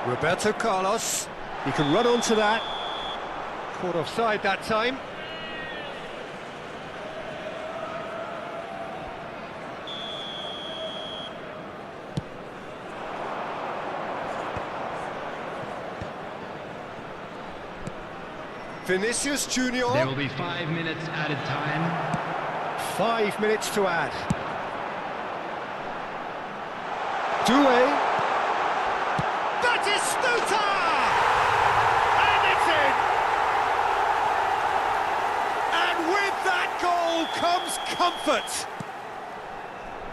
Roberto Carlos, he can run onto that. Caught offside that time. Vinicius Junior. There will be 5 minutes added time. 5 minutes to add. Doué. That is Stuta! And it's in! And with that goal comes comfort.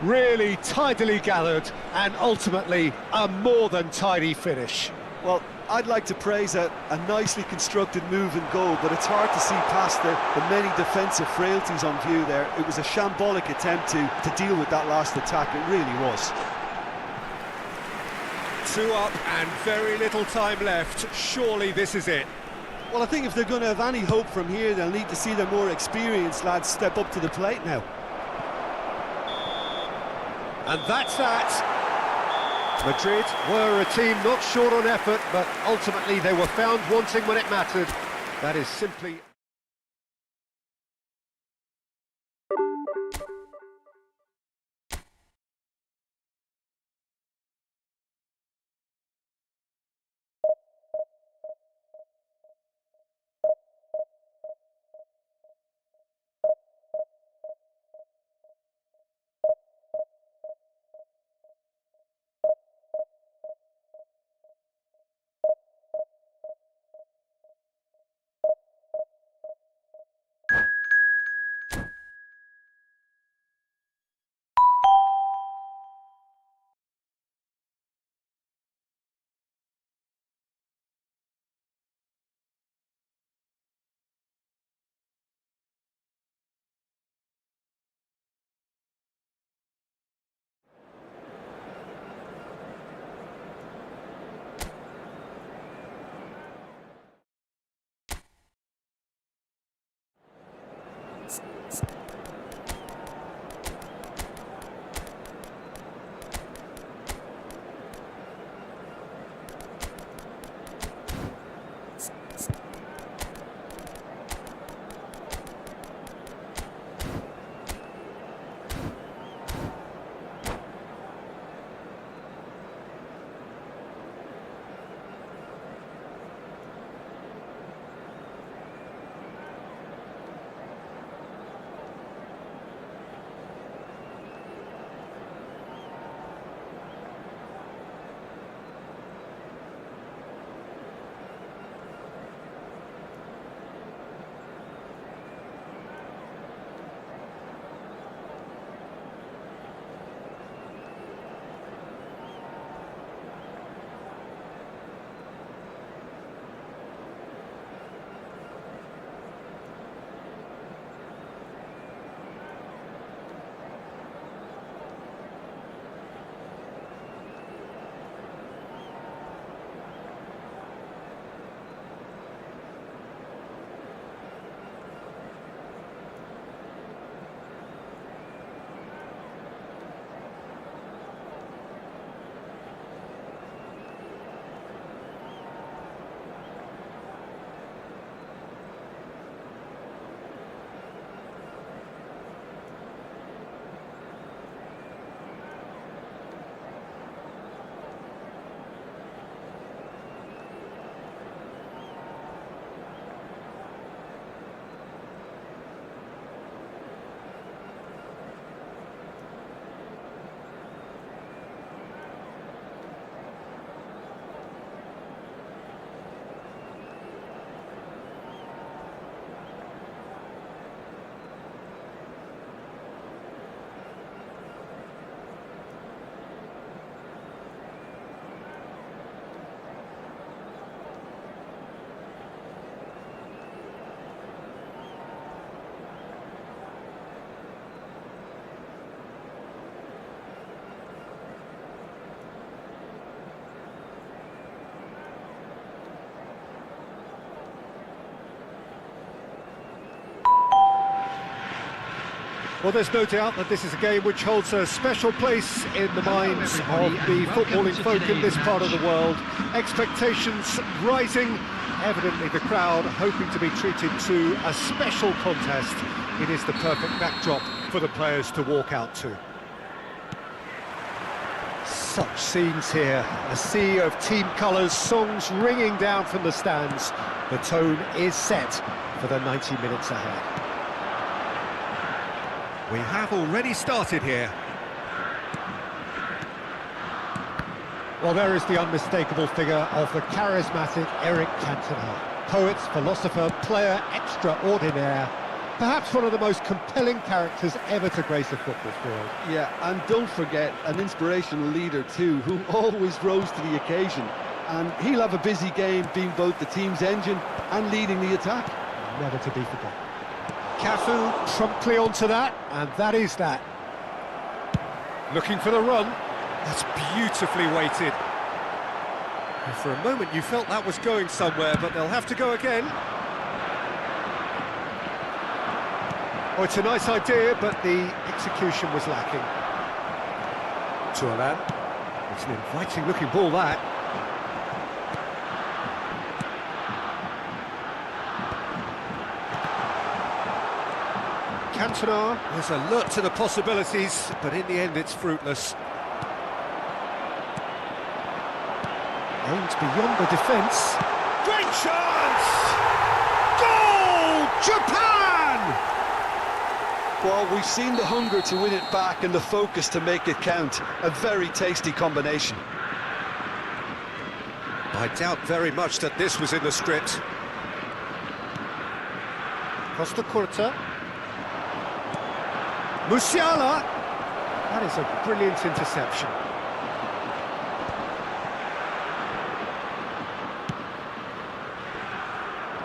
Really tidily gathered and ultimately a more than tidy finish. Well, I'd like to praise a nicely constructed move and goal, but it's hard to see past the many defensive frailties on view there. It was a shambolic attempt to deal with that last attack, it really was. 2 up and very little time left. Surely this is it. Well, I think if they're going to have any hope from here, they'll need to see their more experienced lads step up to the plate now. And that's that. Madrid were a team not short on effort, but ultimately they were found wanting when it mattered. That is simply... Well, there's no doubt that this is a game which holds a special place in the minds of the footballing folk in this part of the world. Expectations rising, evidently the crowd hoping to be treated to a special contest. It is the perfect backdrop for the players to walk out to. Such scenes here, a sea of team colours, songs ringing down from the stands. The tone is set for the 90 minutes ahead. We have already started here. Well, there is the unmistakable figure of the charismatic Eric Cantona. Poet, philosopher, player extraordinaire. Perhaps one of the most compelling characters ever to grace a football field. Yeah, and don't forget, an inspirational leader too, who always rose to the occasion. And he'll have a busy game being both the team's engine and leading the attack. Never to be forgotten. Cafu promptly onto that, and that is that. Looking for the run. That's beautifully weighted. And for a moment you felt that was going somewhere, but they'll have to go again. Oh, it's a nice idea, but the execution was lacking. Tualan. It's an inviting looking ball, that. Cantona is alert to the possibilities, but in the end it's fruitless. Aimed beyond the defence. Great chance! Goal! Japan! Well, we've seen the hunger to win it back and the focus to make it count. A very tasty combination. I doubt very much that this was in the script. Costa Curta. Musiala! That is a brilliant interception.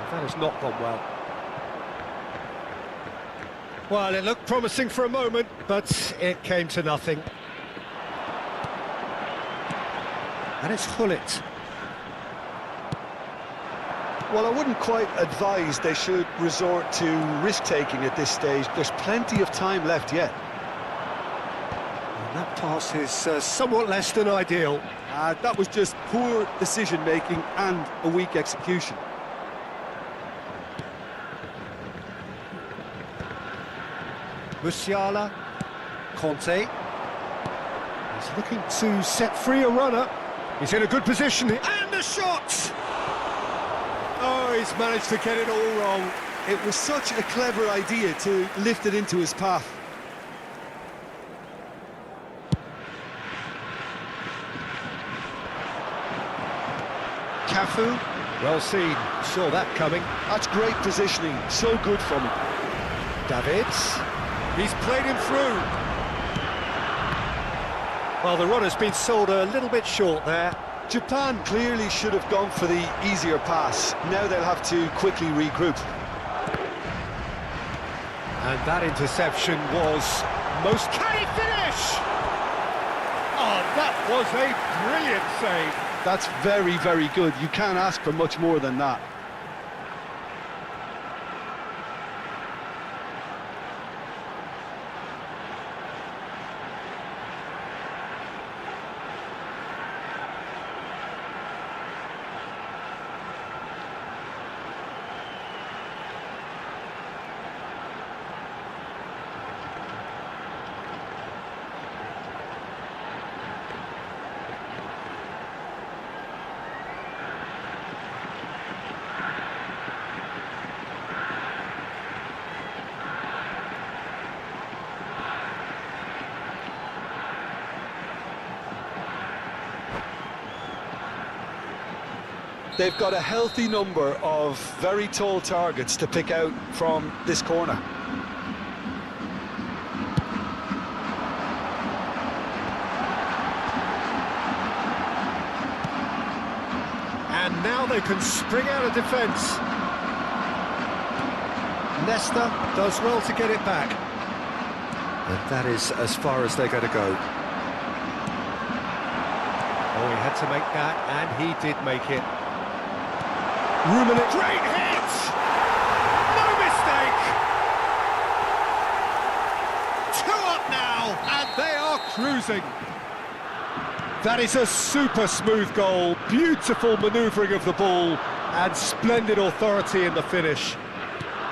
That has not gone well. Well, it looked promising for a moment, but it came to nothing. And it's Gullit. Well, I wouldn't quite advise they should resort to risk-taking at this stage. There's plenty of time left yet. And that pass is somewhat less than ideal. That was just poor decision-making and a weak execution. Musiala, Conte. He's looking to set free a runner. He's in a good position, and the shot! Oh, he's managed to get it all wrong. It was such a clever idea to lift it into his path. Cafu, well seen, saw that coming. That's great positioning, so good from him. Davids, he's played him through. Well, the runner's been sold a little bit short there. Japan clearly should have gone for the easier pass. Now they'll have to quickly regroup. And that interception was most... Can he finish? Oh, that was a brilliant save. That's very, very good. You can't ask for much more than that. They've got a healthy number of very tall targets to pick out from this corner. And now they can spring out of defence. Leicester does well to get it back. And that is as far as they're going to go. Oh, he had to make that, and he did make it. Ruminate. Great hit! No mistake! cruising. That is a super smooth goal, beautiful manoeuvring of the ball, and splendid authority in the finish.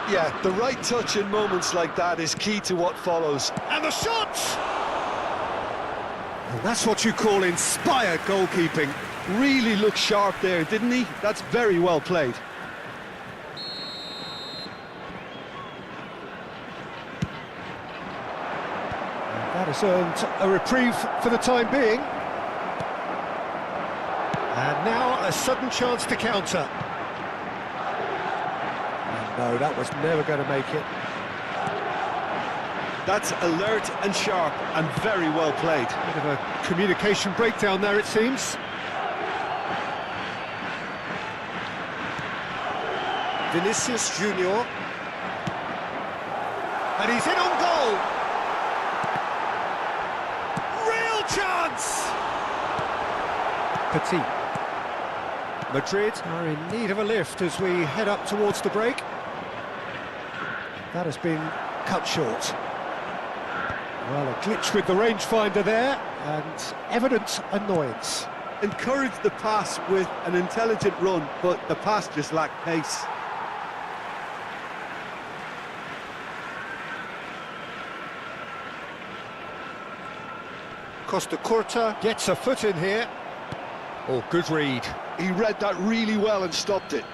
Yeah, the right touch in moments like that is key to what follows. And the shot! And that's what you call inspired goalkeeping. Really looked sharp there, didn't he? That's very well played. That has earned a reprieve for the time being. And now a sudden chance to counter. And no, that was never going to make it. That's alert and sharp and very well played. Bit of a communication breakdown there, it seems. Vinicius Junior. And he's in on goal. Real chance! Petit. Madrid are in need of a lift as we head up towards the break. That has been cut short. Well, a glitch with the rangefinder there, and evident annoyance. Encouraged the pass with an intelligent run, but the pass just lacked pace. Costa Curta gets a foot in here. Oh, good read. He read that really well and stopped it.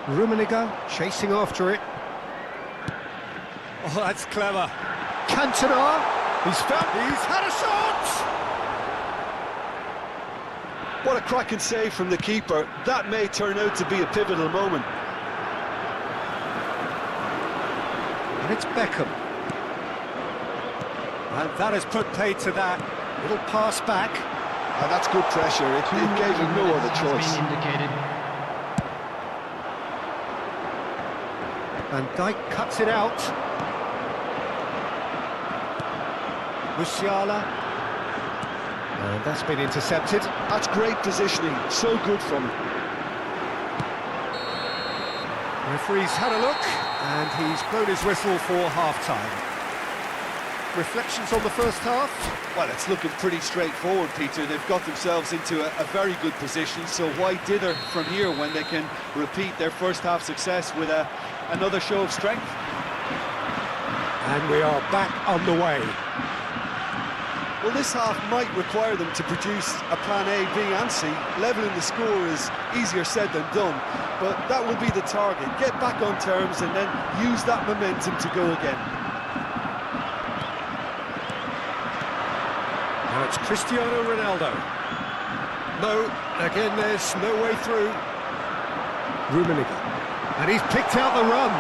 Rummenigge chasing after it. Oh, that's clever. Cantona, he's had a shot! What a cracking save from the keeper. That may turn out to be a pivotal moment. And it's Beckham. And that has put paid to that. Little pass back. That's good pressure. It gave him no other choice. Van Dijk cuts it out. Musiala. And that's been intercepted. That's great positioning. So good from him. Referee's had a look, and he's blown his whistle for half-time. Reflections on the first half? Well, it's looking pretty straightforward, Peter. They've got themselves into a very good position, so why dither from here when they can repeat their first half success with another show of strength? And we are back on the way. Well, this half might require them to produce a plan A, B and C. Levelling the score is easier said than done, but that will be the target. Get back on terms and then use that momentum to go again. Now it's Cristiano Ronaldo. No, again there's no way through. Rummenigge. And he's picked out the run.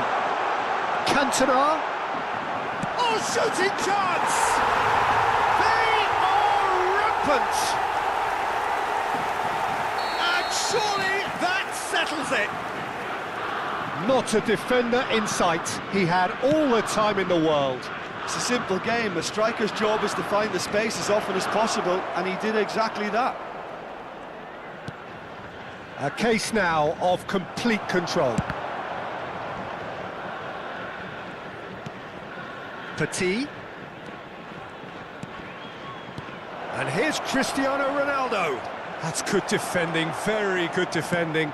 Cantona. Oh, shooting chance! They are rampant! And surely that settles it. Not a defender in sight. He had all the time in the world. It's a simple game. A striker's job is to find the space as often as possible, and he did exactly that. A case now of complete control. Petit. And here's Cristiano Ronaldo. That's good defending, very good defending.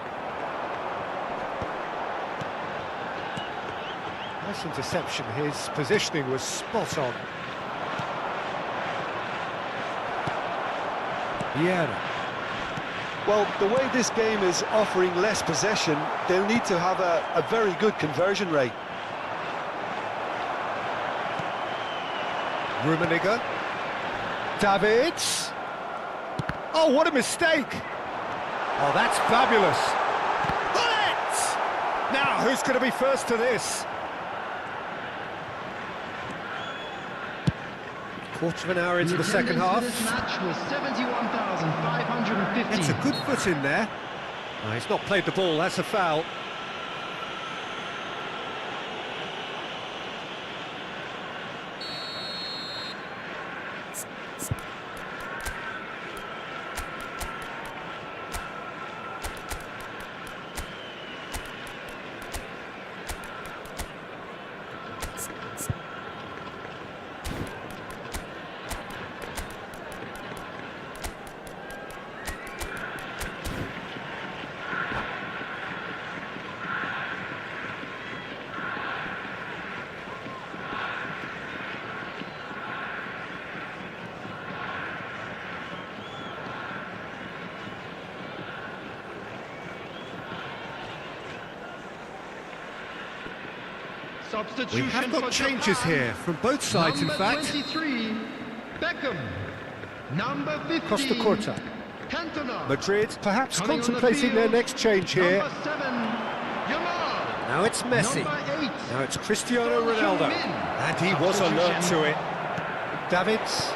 Nice interception, his positioning was spot on. Vieira. Well, the way this game is offering less possession, they'll need to have a very good conversion rate. Rummenigge. Davids. Oh, what a mistake! Oh, that's fabulous. Bullet! Now, who's going to be first to this? Quarter of an hour into the second half. This match was 71,550. It's a good foot in there. Oh, he's not played the ball, that's a foul. We have got changes here from both sides, in fact. 23, Beckham. Number 50, Costa Curta. Cantona. Madrid perhaps Coming on the contemplating their field, next change here. Number 7, Yamal. Now it's Messi. Number 8, Now it's Cristiano Ronaldo. And he was alert to it. Davids.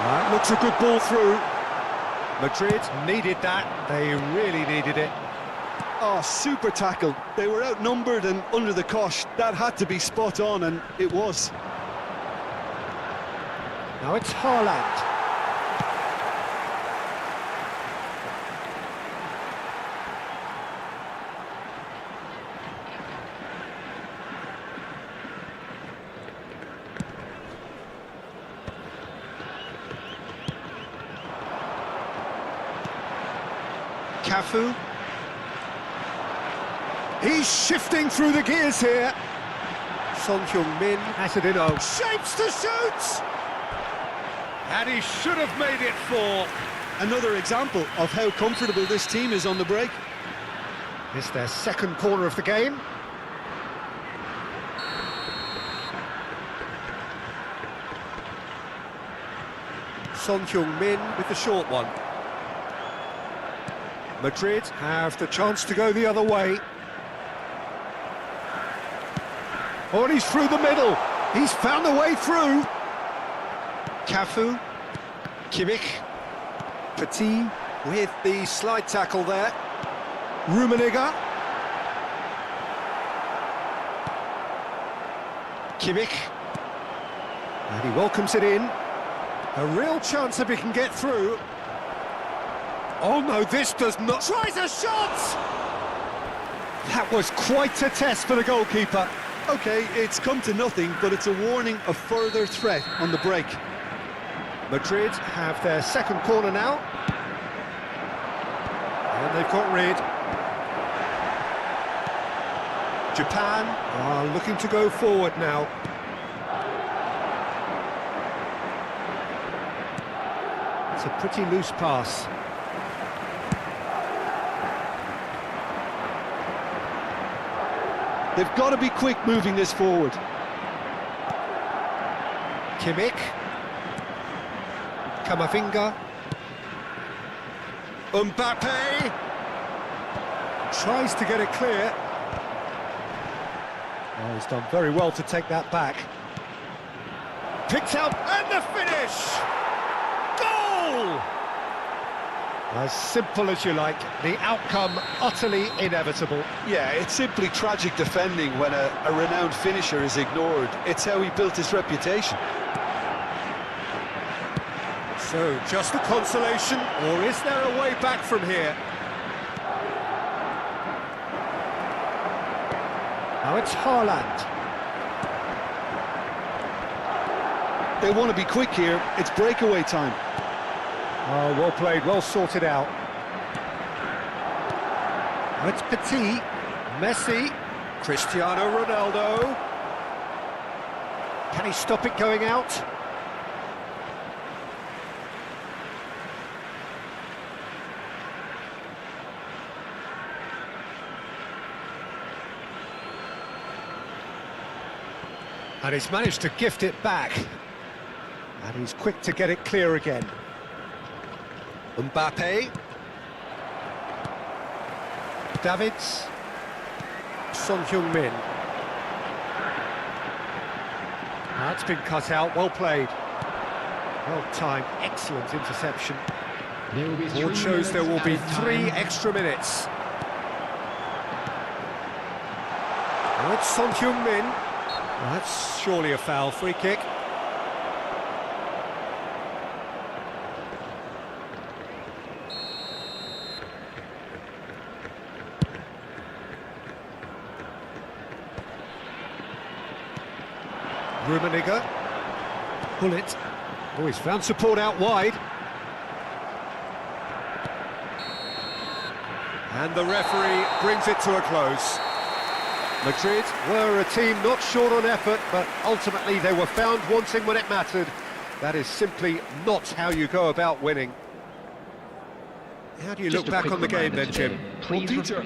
That looks a good ball through. Madrid needed that. They really needed it. Oh, super tackle. They were outnumbered and under the cosh. That had to be spot on, and it was. Now it's Haaland. Cafu. He's shifting through the gears here. Son Heung-min has it in. Oh, shapes to shoot! And he should have made it fall. Another example of how comfortable this team is on the break. It's their second corner of the game. Son Heung-min with the short one. Madrid have the chance to go the other way. Oh, and he's through the middle. He's found the way through. Cafu, Kimmich, Petit with the slide tackle there. Rummenigge. Kimmich. And he welcomes it in. A real chance if he can get through. Oh no, this does not... Tries a shot! That was quite a test for the goalkeeper. Okay, it's come to nothing, but it's a warning of further threat on the break. Madrid have their second corner now. And they've got rid. Japan are looking to go forward now. It's a pretty loose pass. They've got to be quick moving this forward. Kimmich. Kamavinga. Mbappe. Tries to get it clear. Oh, he's done very well to take that back. Picked out, and the finish! Goal! As simple as you like, the outcome utterly inevitable. Yeah, it's simply tragic defending when a renowned finisher is ignored. It's how he built his reputation. So, just a consolation, or is there a way back from here? Now it's Haaland. They want to be quick here. It's breakaway time. Oh, well played, well sorted out. Now it's Petit, Messi, Cristiano Ronaldo. Can he stop it going out? And he's managed to gift it back. And he's quick to get it clear again. Mbappe. Davids. Son Heung-min. That's been cut out, well played. Well timed, excellent interception. There will be Board shows there will be 3 extra minutes. Now it's Son Heung-min. Well, that's surely a foul, free kick. Rummenigge. Bullet. Oh, he's found support out wide. And the referee brings it to a close. Madrid were a team not short on effort, but ultimately they were found wanting when it mattered. That is simply not how you go about winning. How do you look back on the game then, Jim? Please. Peter,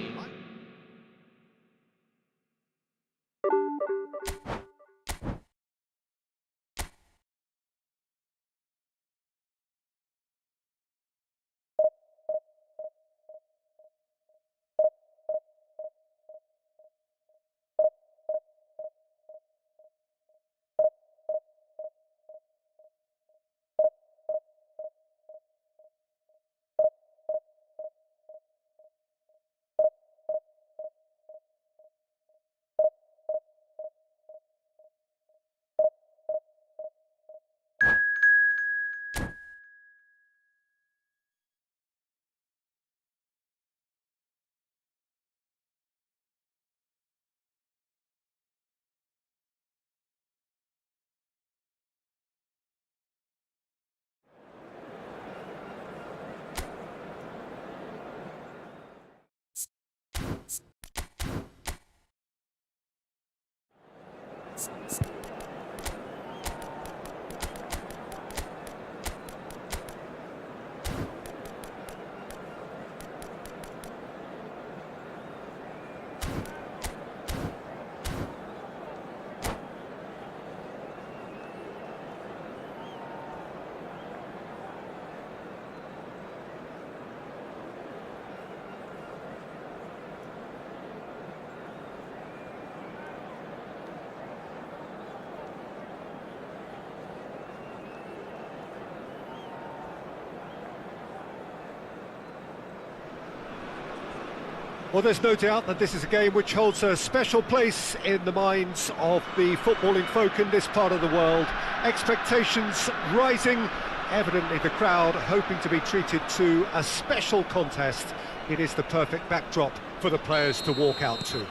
Well, there's no doubt that this is a game which holds a special place in the minds of the footballing folk in this part of the world. Expectations rising, evidently the crowd hoping to be treated to a special contest. It is the perfect backdrop for the players to walk out to.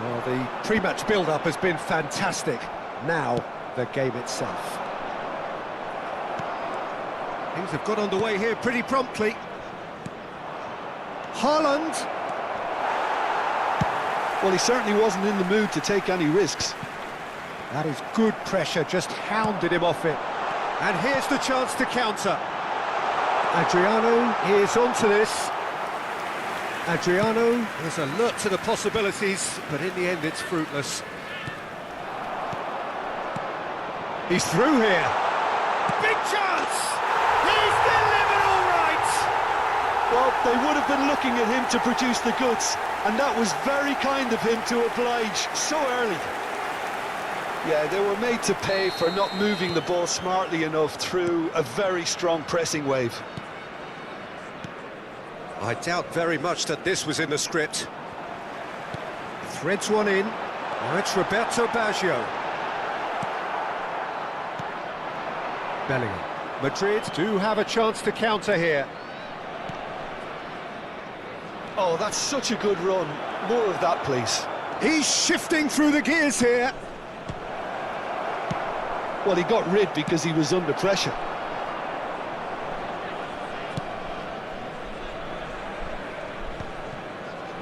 Well, the pre-match build-up has been fantastic. Now, the game itself. Things have got underway here pretty promptly. Haaland. Well, he certainly wasn't in the mood to take any risks. That is good pressure, just hounded him off it. And here's the chance to counter. Adriano is onto this. Adriano is alert to the possibilities, but in the end it's fruitless. He's through here. Big chance! He's delivered all right! Well, they would have been looking at him to produce the goods, and that was very kind of him to oblige so early. Yeah, they were made to pay for not moving the ball smartly enough through a very strong pressing wave. I doubt very much that this was in the script. Threads one in. Now it's Roberto Baggio. Bellingham. Madrid do have a chance to counter here. Oh, that's such a good run. More of that, please. He's shifting through the gears here. Well, he got rid because he was under pressure.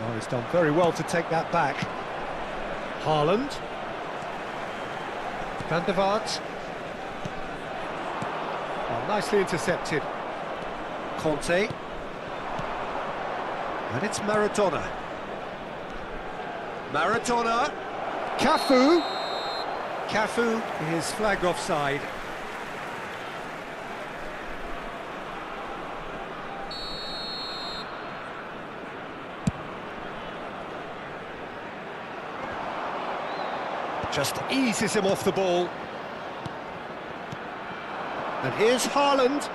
Oh, he's done very well to take that back. Haaland. Van der Vaart. Oh, nicely intercepted. Conte. And it's Maradona. Maradona. Cafu. Cafu is flagged offside. Just eases him off the ball. And here's Haaland.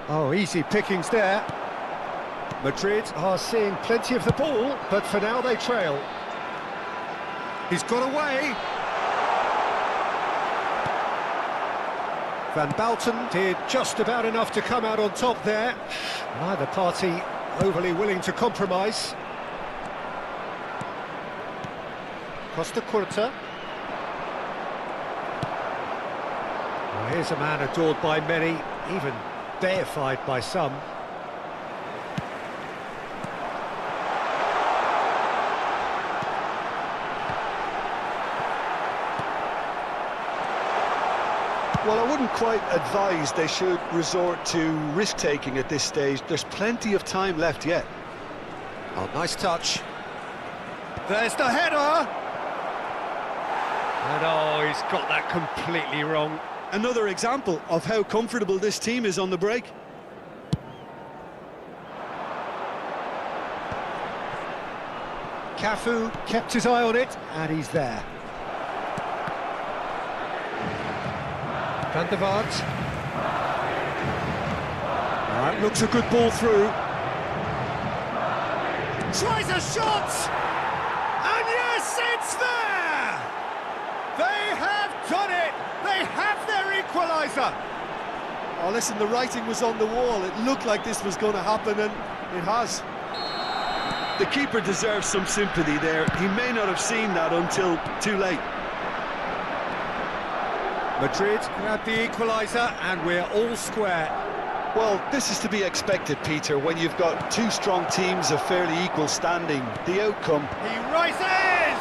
Oh, easy pickings there. Madrid are seeing plenty of the ball, but for now they trail. He's got away. Van Bauten did just about enough to come out on top there. Neither party overly willing to compromise. Costa Curta. Well, here's a man adored by many, even deified by some. Well, I wouldn't quite advise they should resort to risk-taking at this stage. There's plenty of time left yet. Oh, nice touch. There's the header! And oh, he's got that completely wrong. Another example of how comfortable this team is on the break. Cafu kept his eye on it, and he's there. Van der Vaart. That looks a good ball through. Tries a shot! And yes, it's there! They have done it! They have their equaliser! Oh, listen, the writing was on the wall. It looked like this was going to happen, and it has. The keeper deserves some sympathy there. He may not have seen that until too late. Madrid grabbed the equaliser, and we're all square. Well, this is to be expected, Peter, when you've got two strong teams of fairly equal standing. The outcome... He rises!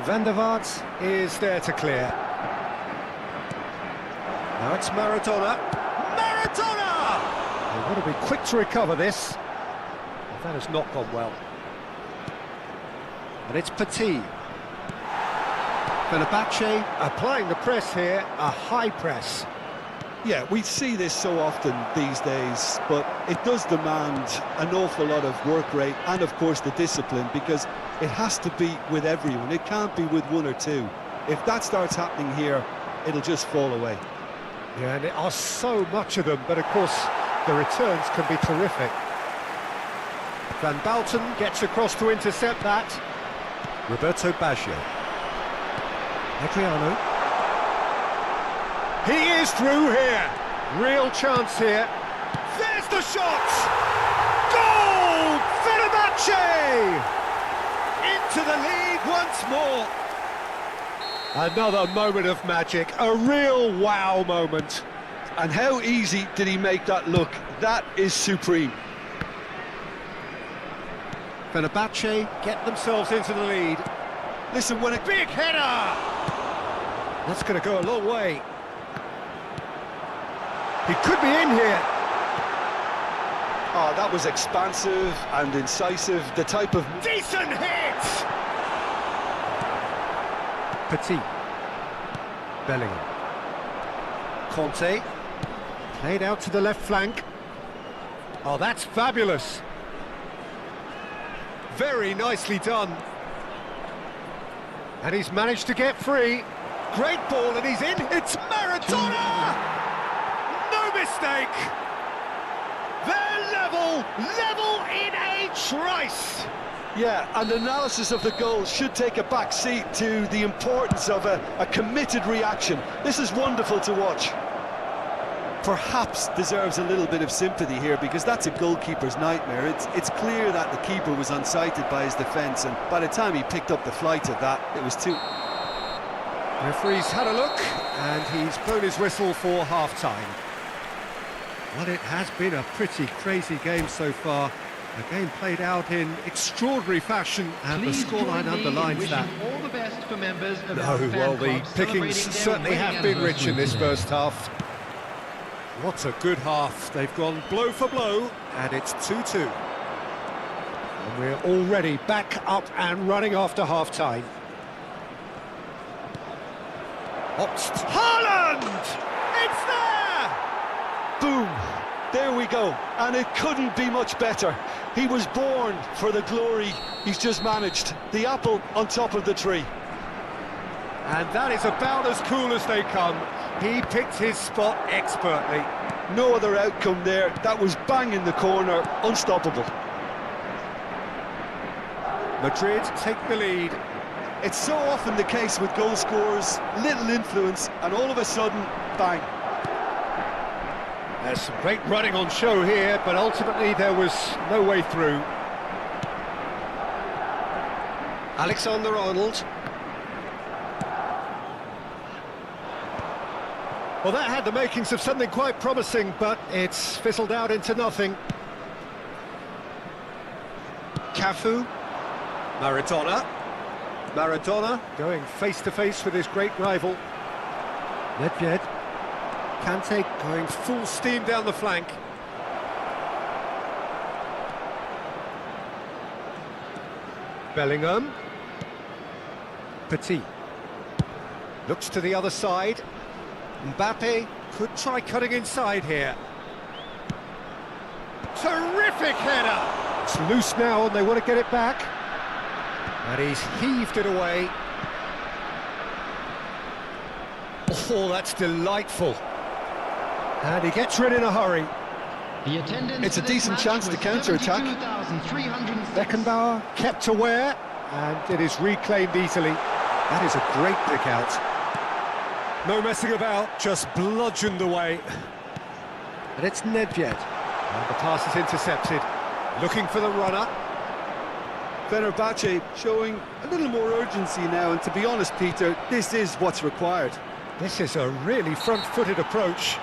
Van der Vaart is there to clear. Now it's Maradona. Maradona! They've got to be quick to recover this. That has not gone well. And it's Petit. Fenerbahce applying the press here, a high press. Yeah, we see this so often these days, but it does demand an awful lot of work rate and, of course, the discipline, because it has to be with everyone. It can't be with one or two. If that starts happening here, it'll just fall away. Yeah, and there are so much of them, but of course, the returns can be terrific. Van Bouten gets across to intercept that. Roberto Baggio. Adriano. He is through here. Real chance here. There's the shot! Goal! Fenerbahce! Into the lead once more. Another moment of magic, a real wow moment. And how easy did he make that look? That is supreme. Fenerbahce get themselves into the lead. Listen, when a Big header! That's going to go a long way. He could be in here. Oh, that was expansive and incisive, the type of... Decent hit! Petit. Bellingham. Conte. Played out to the left flank. Oh, that's fabulous. Very nicely done. And he's managed to get free. Great ball, and he's in. It's Maradona! No mistake! They're level in a trice! Yeah, and analysis of the goal should take a back seat to the importance of a committed reaction. This is wonderful to watch. Perhaps deserves a little bit of sympathy here, because that's a goalkeeper's nightmare. It's clear that the keeper was unsighted by his defence, and by the time he picked up the flight of that, it was too... Referee's had a look, and he's blown his whistle for half-time. Well, it has been a pretty crazy game so far. A game played out in extraordinary fashion, and Please the scoreline join me in underlines wishing that. all the best for members of No, our fan well, the club pickings celebrating their certainly have wedding been rich in this anniversary first half. What a good half. They've gone blow for blow, and it's 2-2. And we're already back up and running after half-time. Obst. Haaland! It's there! Boom! There we go, and it couldn't be much better. He was born for the glory he's just managed. The apple on top of the tree. And that is about as cool as they come. He picked his spot expertly. No other outcome there. That was bang in the corner, unstoppable. Madrid take the lead. It's so often the case with goal scorers, little influence, and all of a sudden, bang. There's some great running on show here, but ultimately there was no way through. Alexander-Arnold. Well, that had the makings of something quite promising, but it's fizzled out into nothing. Cafu. Maradona. Maradona going face-to-face with his great rival. Nedved. Kante going full steam down the flank. Bellingham. Petit. Looks to the other side. Mbappe could try cutting inside here. Terrific header! It's loose now and they want to get it back. And he's heaved it away. Oh, that's delightful. And he gets rid in a hurry. The attendance It's a for this decent match chance to was counter-attack. 72,306. Beckenbauer kept aware, and it is reclaimed easily. That is a great pick out. No messing about, just bludgeoned away. And it's Nedved. And the pass is intercepted. Looking for the runner. Fenerbahce showing a little more urgency now, and to be honest, Peter, this is what's required. This is a really front-footed approach.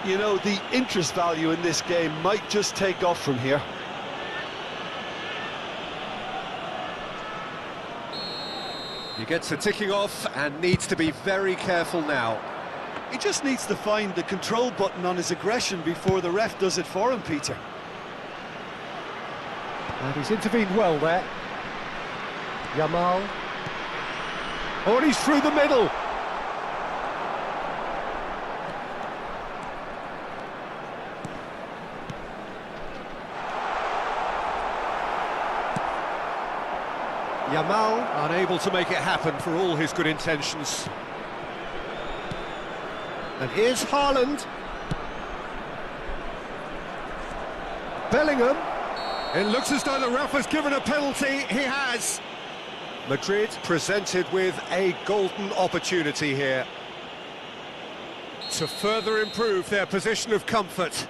You know, the interest value in this game might just take off from here. He gets a ticking off and needs to be very careful now. He just needs to find the control button on his aggression before the ref does it for him, Peter. And he's intervened well there. Yamal. Oh, and he's through the middle. Yamal unable to make it happen for all his good intentions. And here's Haaland. Bellingham. It looks as though the ref has given a penalty. He has. Madrid presented with a golden opportunity here to further improve their position of comfort.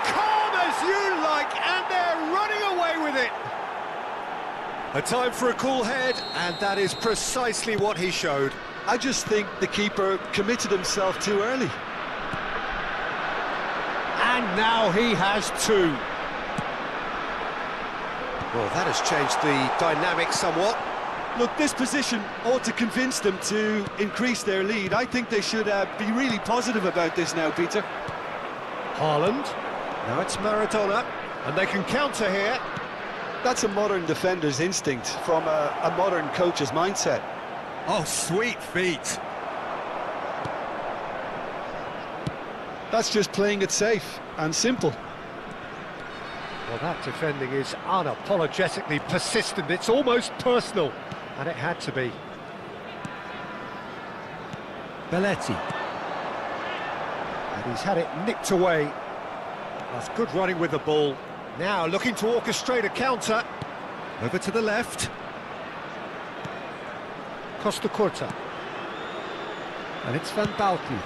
Calm as you like, and they're running away with it. A time for a cool head, and that is precisely what he showed. I just think the keeper committed himself too early. And now he has two. Well, that has changed the dynamic somewhat. Look, this position ought to convince them to increase their lead. I think they should be really positive about this now, Peter. Haaland. Now it's Maradona, and they can counter here. That's a modern defender's instinct from a modern coach's mindset. Oh, sweet feet. That's just playing it safe and simple. Well, that defending is unapologetically persistent. It's almost personal, and it had to be. Belletti. And he's had it nicked away. That's good running with the ball. Now looking to orchestrate a counter. Over to the left. Costa Corta. And it's Van Bauten.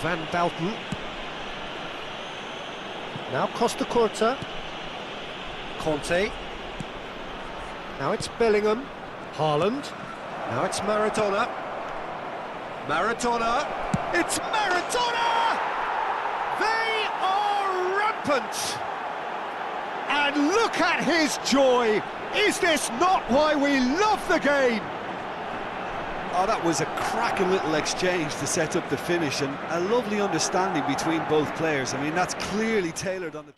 Van Bauten. Now Costa Corta. Conte. Now it's Bellingham. Haaland. Now it's Maradona. Maradona. It's Maradona! They are rampant! And look at his joy! Is this not why we love the game? Oh, that was a cracking little exchange to set up the finish, and a lovely understanding between both players. I mean, that's clearly tailored on the...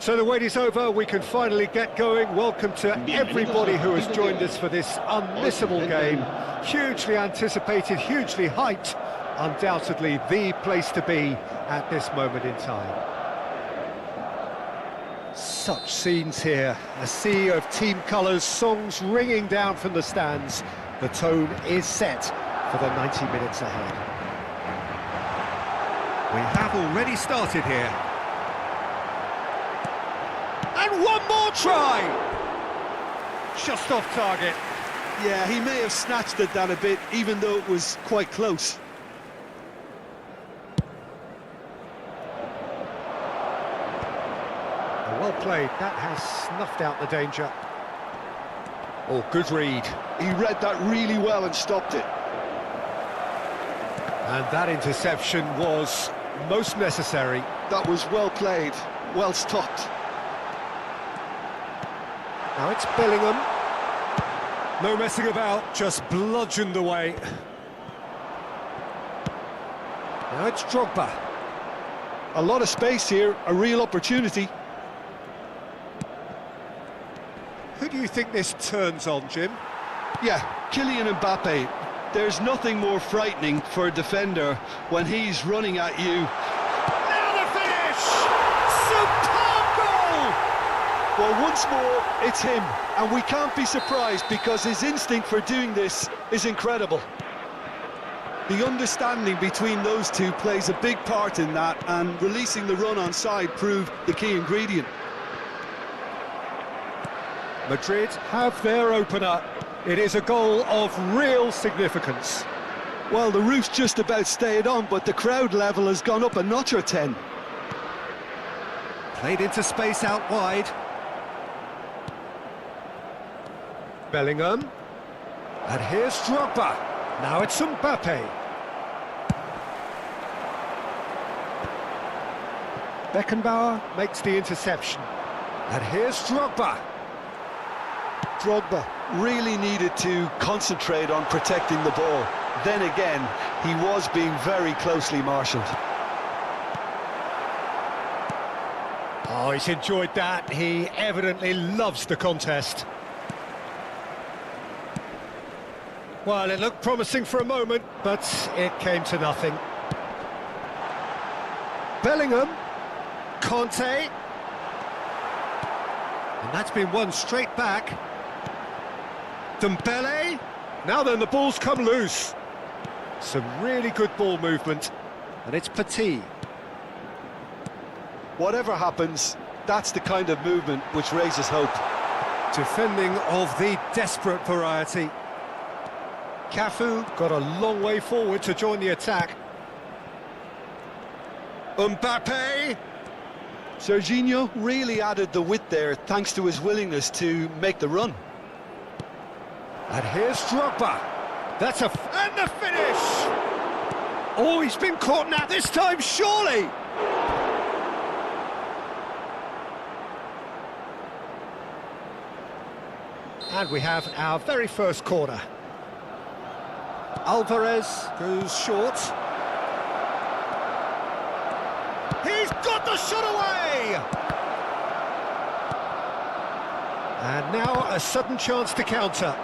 So the wait is over, we can finally get going. Welcome to everybody who has joined us for this unmissable game. Hugely anticipated, hugely hyped. Undoubtedly the place to be at this moment in time. Such scenes here, a sea of team colours, songs ringing down from the stands. The tone is set for the 90 minutes ahead. We have already started here. And one more try! Just off target. Yeah, he may have snatched at that a bit, even though it was quite close. Well played, that has snuffed out the danger. Oh, good read. He read that really well and stopped it. And that interception was most necessary. That was well played, well stopped. Now it's Bellingham. No messing about, just bludgeoned away. Now it's Drogba. A lot of space here, a real opportunity. Who do you think this turns on, Jim? Yeah, Kylian Mbappe. There's nothing more frightening for a defender when he's running at you. Now the finish! Superb goal! Well, once more, it's him, and we can't be surprised because his instinct for doing this is incredible. The understanding between those two plays a big part in that, and releasing the run on side proved the key ingredient. Madrid have their opener. It is a goal of real significance. Well, the roof's just about stayed on, but the crowd level has gone up a notch or 10. Played into space out wide. Bellingham. And here's Drogba. Now it's Mbappe. Beckenbauer makes the interception. And here's Drogba. Drogba really needed to concentrate on protecting the ball. Then again, he was being very closely marshalled. Oh, he's enjoyed that. He evidently loves the contest. Well, it looked promising for a moment, but it came to nothing. Bellingham. Conte. And that's been won straight back. Dembele. Now then, the ball's come loose. Some really good ball movement. And it's Petit. Whatever happens, that's the kind of movement which raises hope. Defending of the desperate variety. Cafu got a long way forward to join the attack. Mbappe. Serginho really added the width there thanks to his willingness to make the run. And here's Drogba. That's and the finish! Oh, he's been caught now this time, surely! And we have our very first corner. Alvarez goes short. He's got the shot away! And now a sudden chance to counter.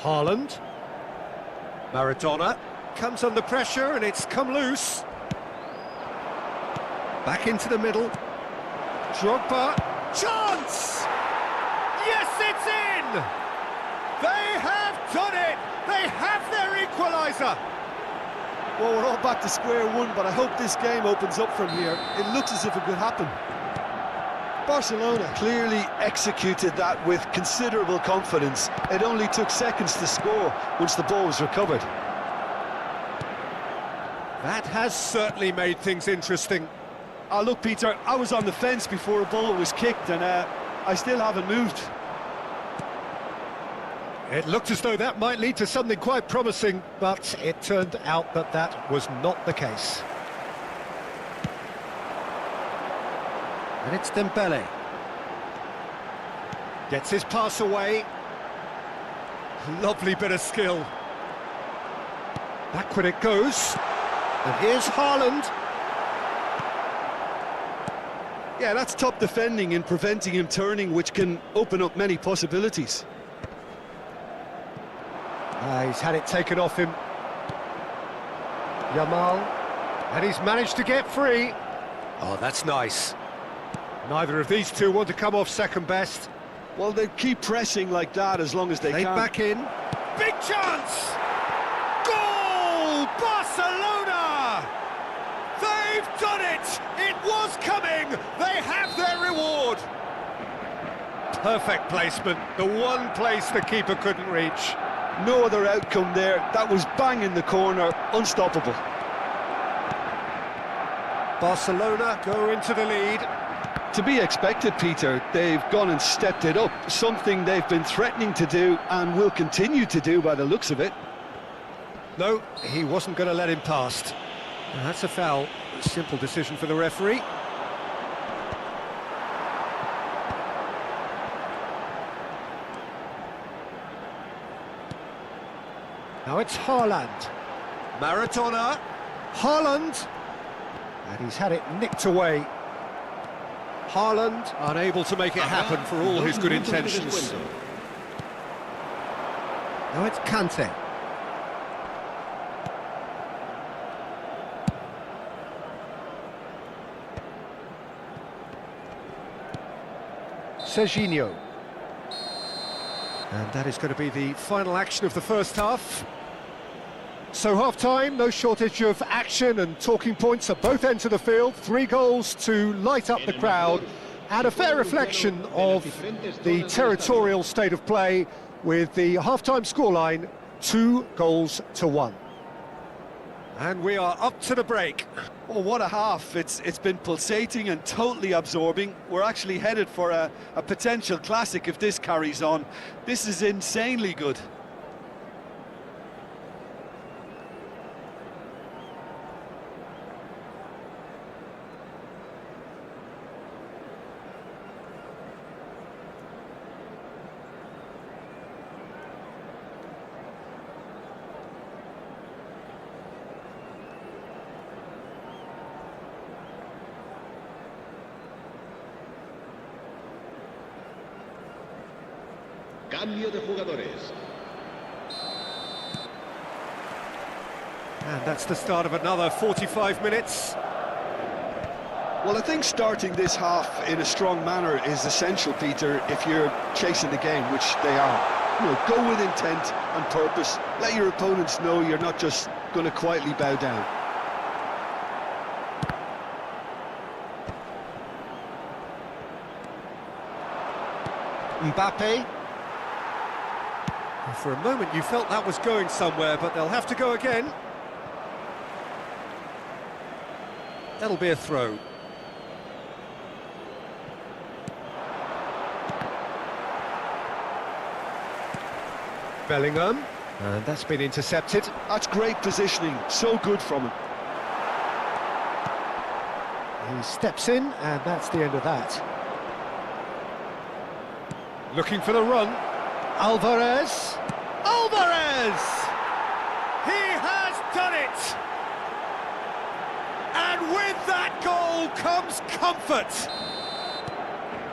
Haaland. Maradona comes under pressure and it's come loose. Back into the middle. Drogba. Chance! Yes, it's in! They have done it! They have their equaliser! Well, we're all back to square one, but I hope this game opens up from here. It looks as if it could happen. Barcelona clearly executed that with considerable confidence. It only took seconds to score once the ball was recovered. That has certainly made things interesting. Oh, look, Peter, I was on the fence before a ball was kicked, and I still haven't moved. It looked as though that might lead to something quite promising, but it turned out that that was not the case. And it's Dembele. Gets his pass away. Lovely bit of skill. Back when it goes. And here's Haaland. Yeah, that's top defending and preventing him turning, which can open up many possibilities. He's had it taken off him. Yamal, and he's managed to get free. Oh, that's nice. Neither of these two want to come off second best. Well, they keep pressing like that as long as they can. Back in. Big chance! Goal! Barcelona! They've done it! It was coming! They have their reward! Perfect placement. The one place the keeper couldn't reach. No other outcome there. That was bang in the corner. Unstoppable. Barcelona go into the lead. To be expected, Peter. They've gone and stepped it up. Something they've been threatening to do and will continue to do by the looks of it. No, he wasn't going to let him past. Now, that's a foul. A simple decision for the referee. Now it's Haaland. Maradona. Haaland. And he's had it nicked away. Haaland unable to make it happen for all his good intentions. Now it's Kante. Serginho. And that is going to be the final action of the first half. So half-time, no shortage of action and talking points at both ends of the field. 3 goals to light up the crowd, and a fair reflection of the territorial state of play, with the half-time scoreline 2-1. And we are up to the break. Oh, what a half. It's been pulsating and totally absorbing. We're actually headed for a potential classic if this carries on. This is insanely good. Cambio de jugadores. And that's the start of another 45 minutes. Well, I think starting this half in a strong manner is essential, Peter, if you're chasing the game, which they are. You know, go with intent and purpose. Let your opponents know you're not just going to quietly bow down. Mbappe. For a moment you felt that was going somewhere, but they'll have to go again. That'll be a throw. Bellingham, and that's been intercepted. That's great positioning, so good from him. He steps in, and that's the end of that. Looking for the run. Alvarez. Alvarez! He has done it! And with that goal comes comfort.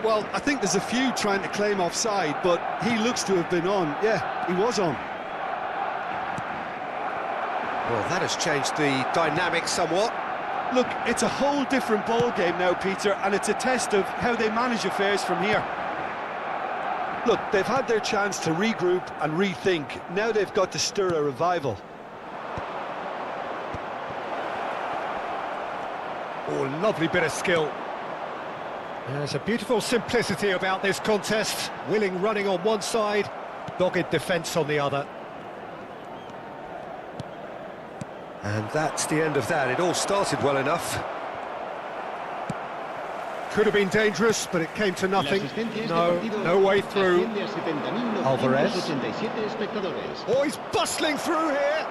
Well, I think there's a few trying to claim offside, but he looks to have been on. Yeah, he was on. Well, that has changed the dynamic somewhat. Look, it's a whole different ball game now, Peter, and it's a test of how they manage affairs from here. Look, they've had their chance to regroup and rethink. Now they've got to stir a revival. Oh, lovely bit of skill. There's a beautiful simplicity about this contest. Willing running on one side, dogged defence on the other. And that's the end of that. It all started well enough. Could have been dangerous, but it came to nothing. No way through. Alvarez. Oh, he's bustling through here.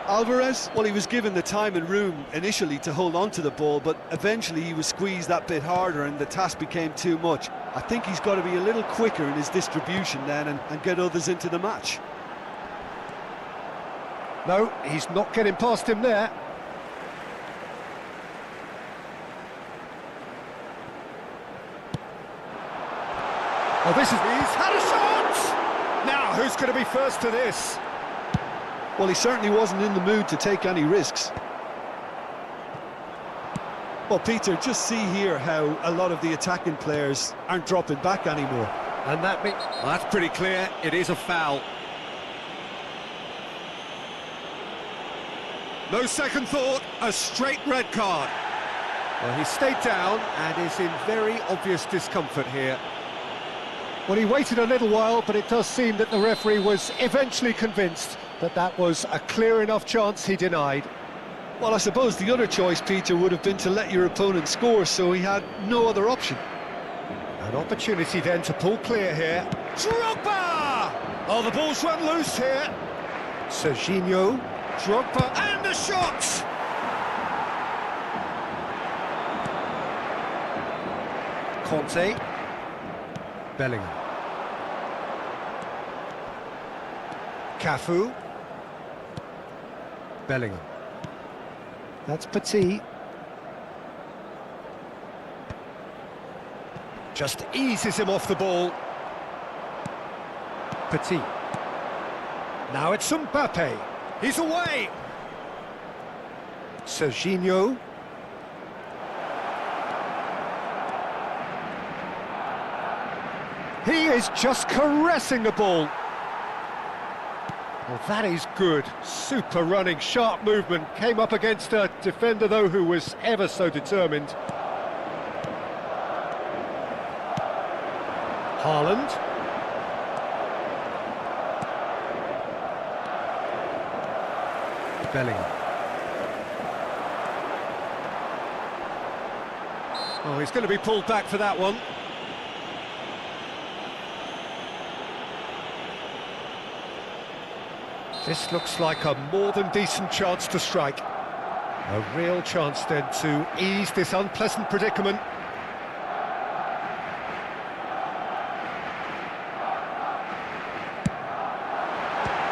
Alvarez, well, he was given the time and room initially to hold on to the ball, but eventually he was squeezed that bit harder and the task became too much. I think he's got to be a little quicker in his distribution then and get others into the match. No, he's not getting past him there. Oh, this is... He's had a shot! Now, who's going to be first to this? Well, he certainly wasn't in the mood to take any risks. Well, Peter, just see here how a lot of the attacking players aren't dropping back anymore. And that means... Well, that's pretty clear. It is a foul. No second thought, a straight red card. Well, he stayed down and is in very obvious discomfort here. Well, he waited a little while, but it does seem that the referee was eventually convinced that that was a clear enough chance he denied. Well, I suppose the other choice, Peter, would have been to let your opponent score, so he had no other option. An opportunity then to pull clear here. Drogba! Oh, the ball's run loose here. Serginho, Drogba, and the shot! Conte. Bellingham. Cafu. Bellingham. That's Petit. Just eases him off the ball. Petit. Now it's Mbappe. He's away. Serginho. He is just caressing the ball. Well, that is good. Super running, sharp movement. Came up against a defender, though, who was ever so determined. Haaland. Bellingham. Oh, he's going to be pulled back for that one. This looks like a more than decent chance to strike. A real chance then to ease this unpleasant predicament.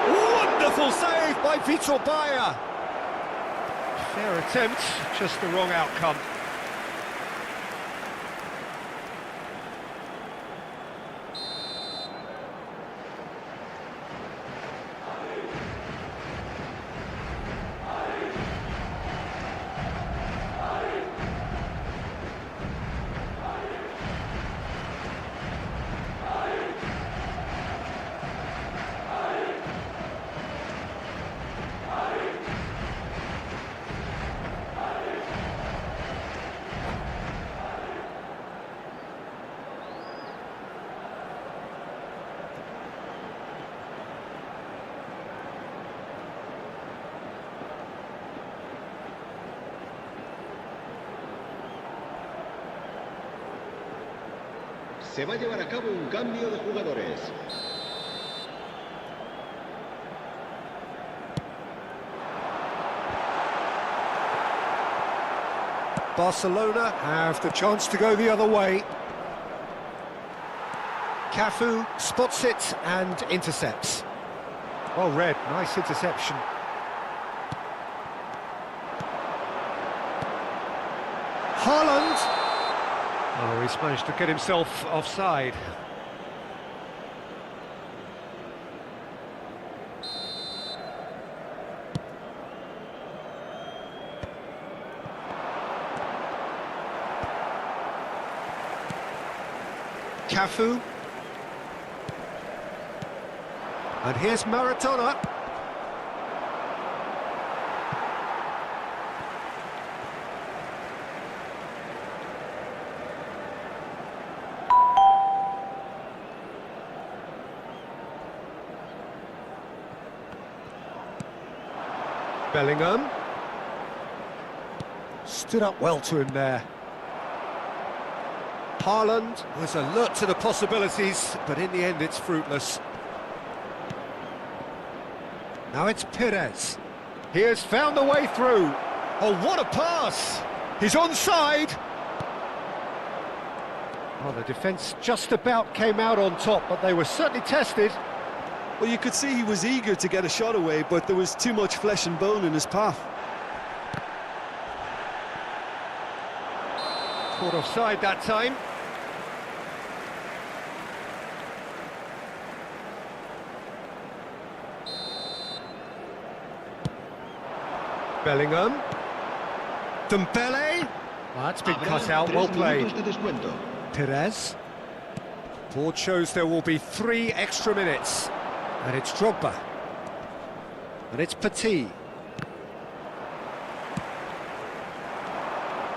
Wonderful save by Vitor Bayer. Fair attempt, just the wrong outcome. Se va a llevar a cabo un cambio de jugadores. Barcelona have the chance to go the other way. Cafu spots it and intercepts. Well read, nice interception. Haaland! Oh, he's managed to get himself offside. Cafu. And here's Maradona. Bellingham. Stood up well to him there. Haaland was alert to the possibilities, but in the end it's fruitless. Now it's Perez. He has found the way through. Oh, what a pass! He's onside! Well, the defence just about came out on top, but they were certainly tested. Well, you could see he was eager to get a shot away, but there was too much flesh and bone in his path. Caught offside that time. Bellingham. Dembele. Oh, that's been cut out, well played. Perez. Board shows there will be 3 extra minutes. And it's Drogba. And it's Petit.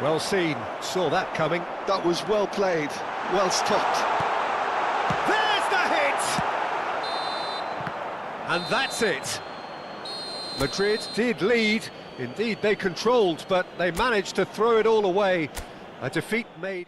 Well seen, saw that coming. That was well played, well stopped. There's the hit! And that's it. Madrid did lead. Indeed, they controlled, but they managed to throw it all away. A defeat made...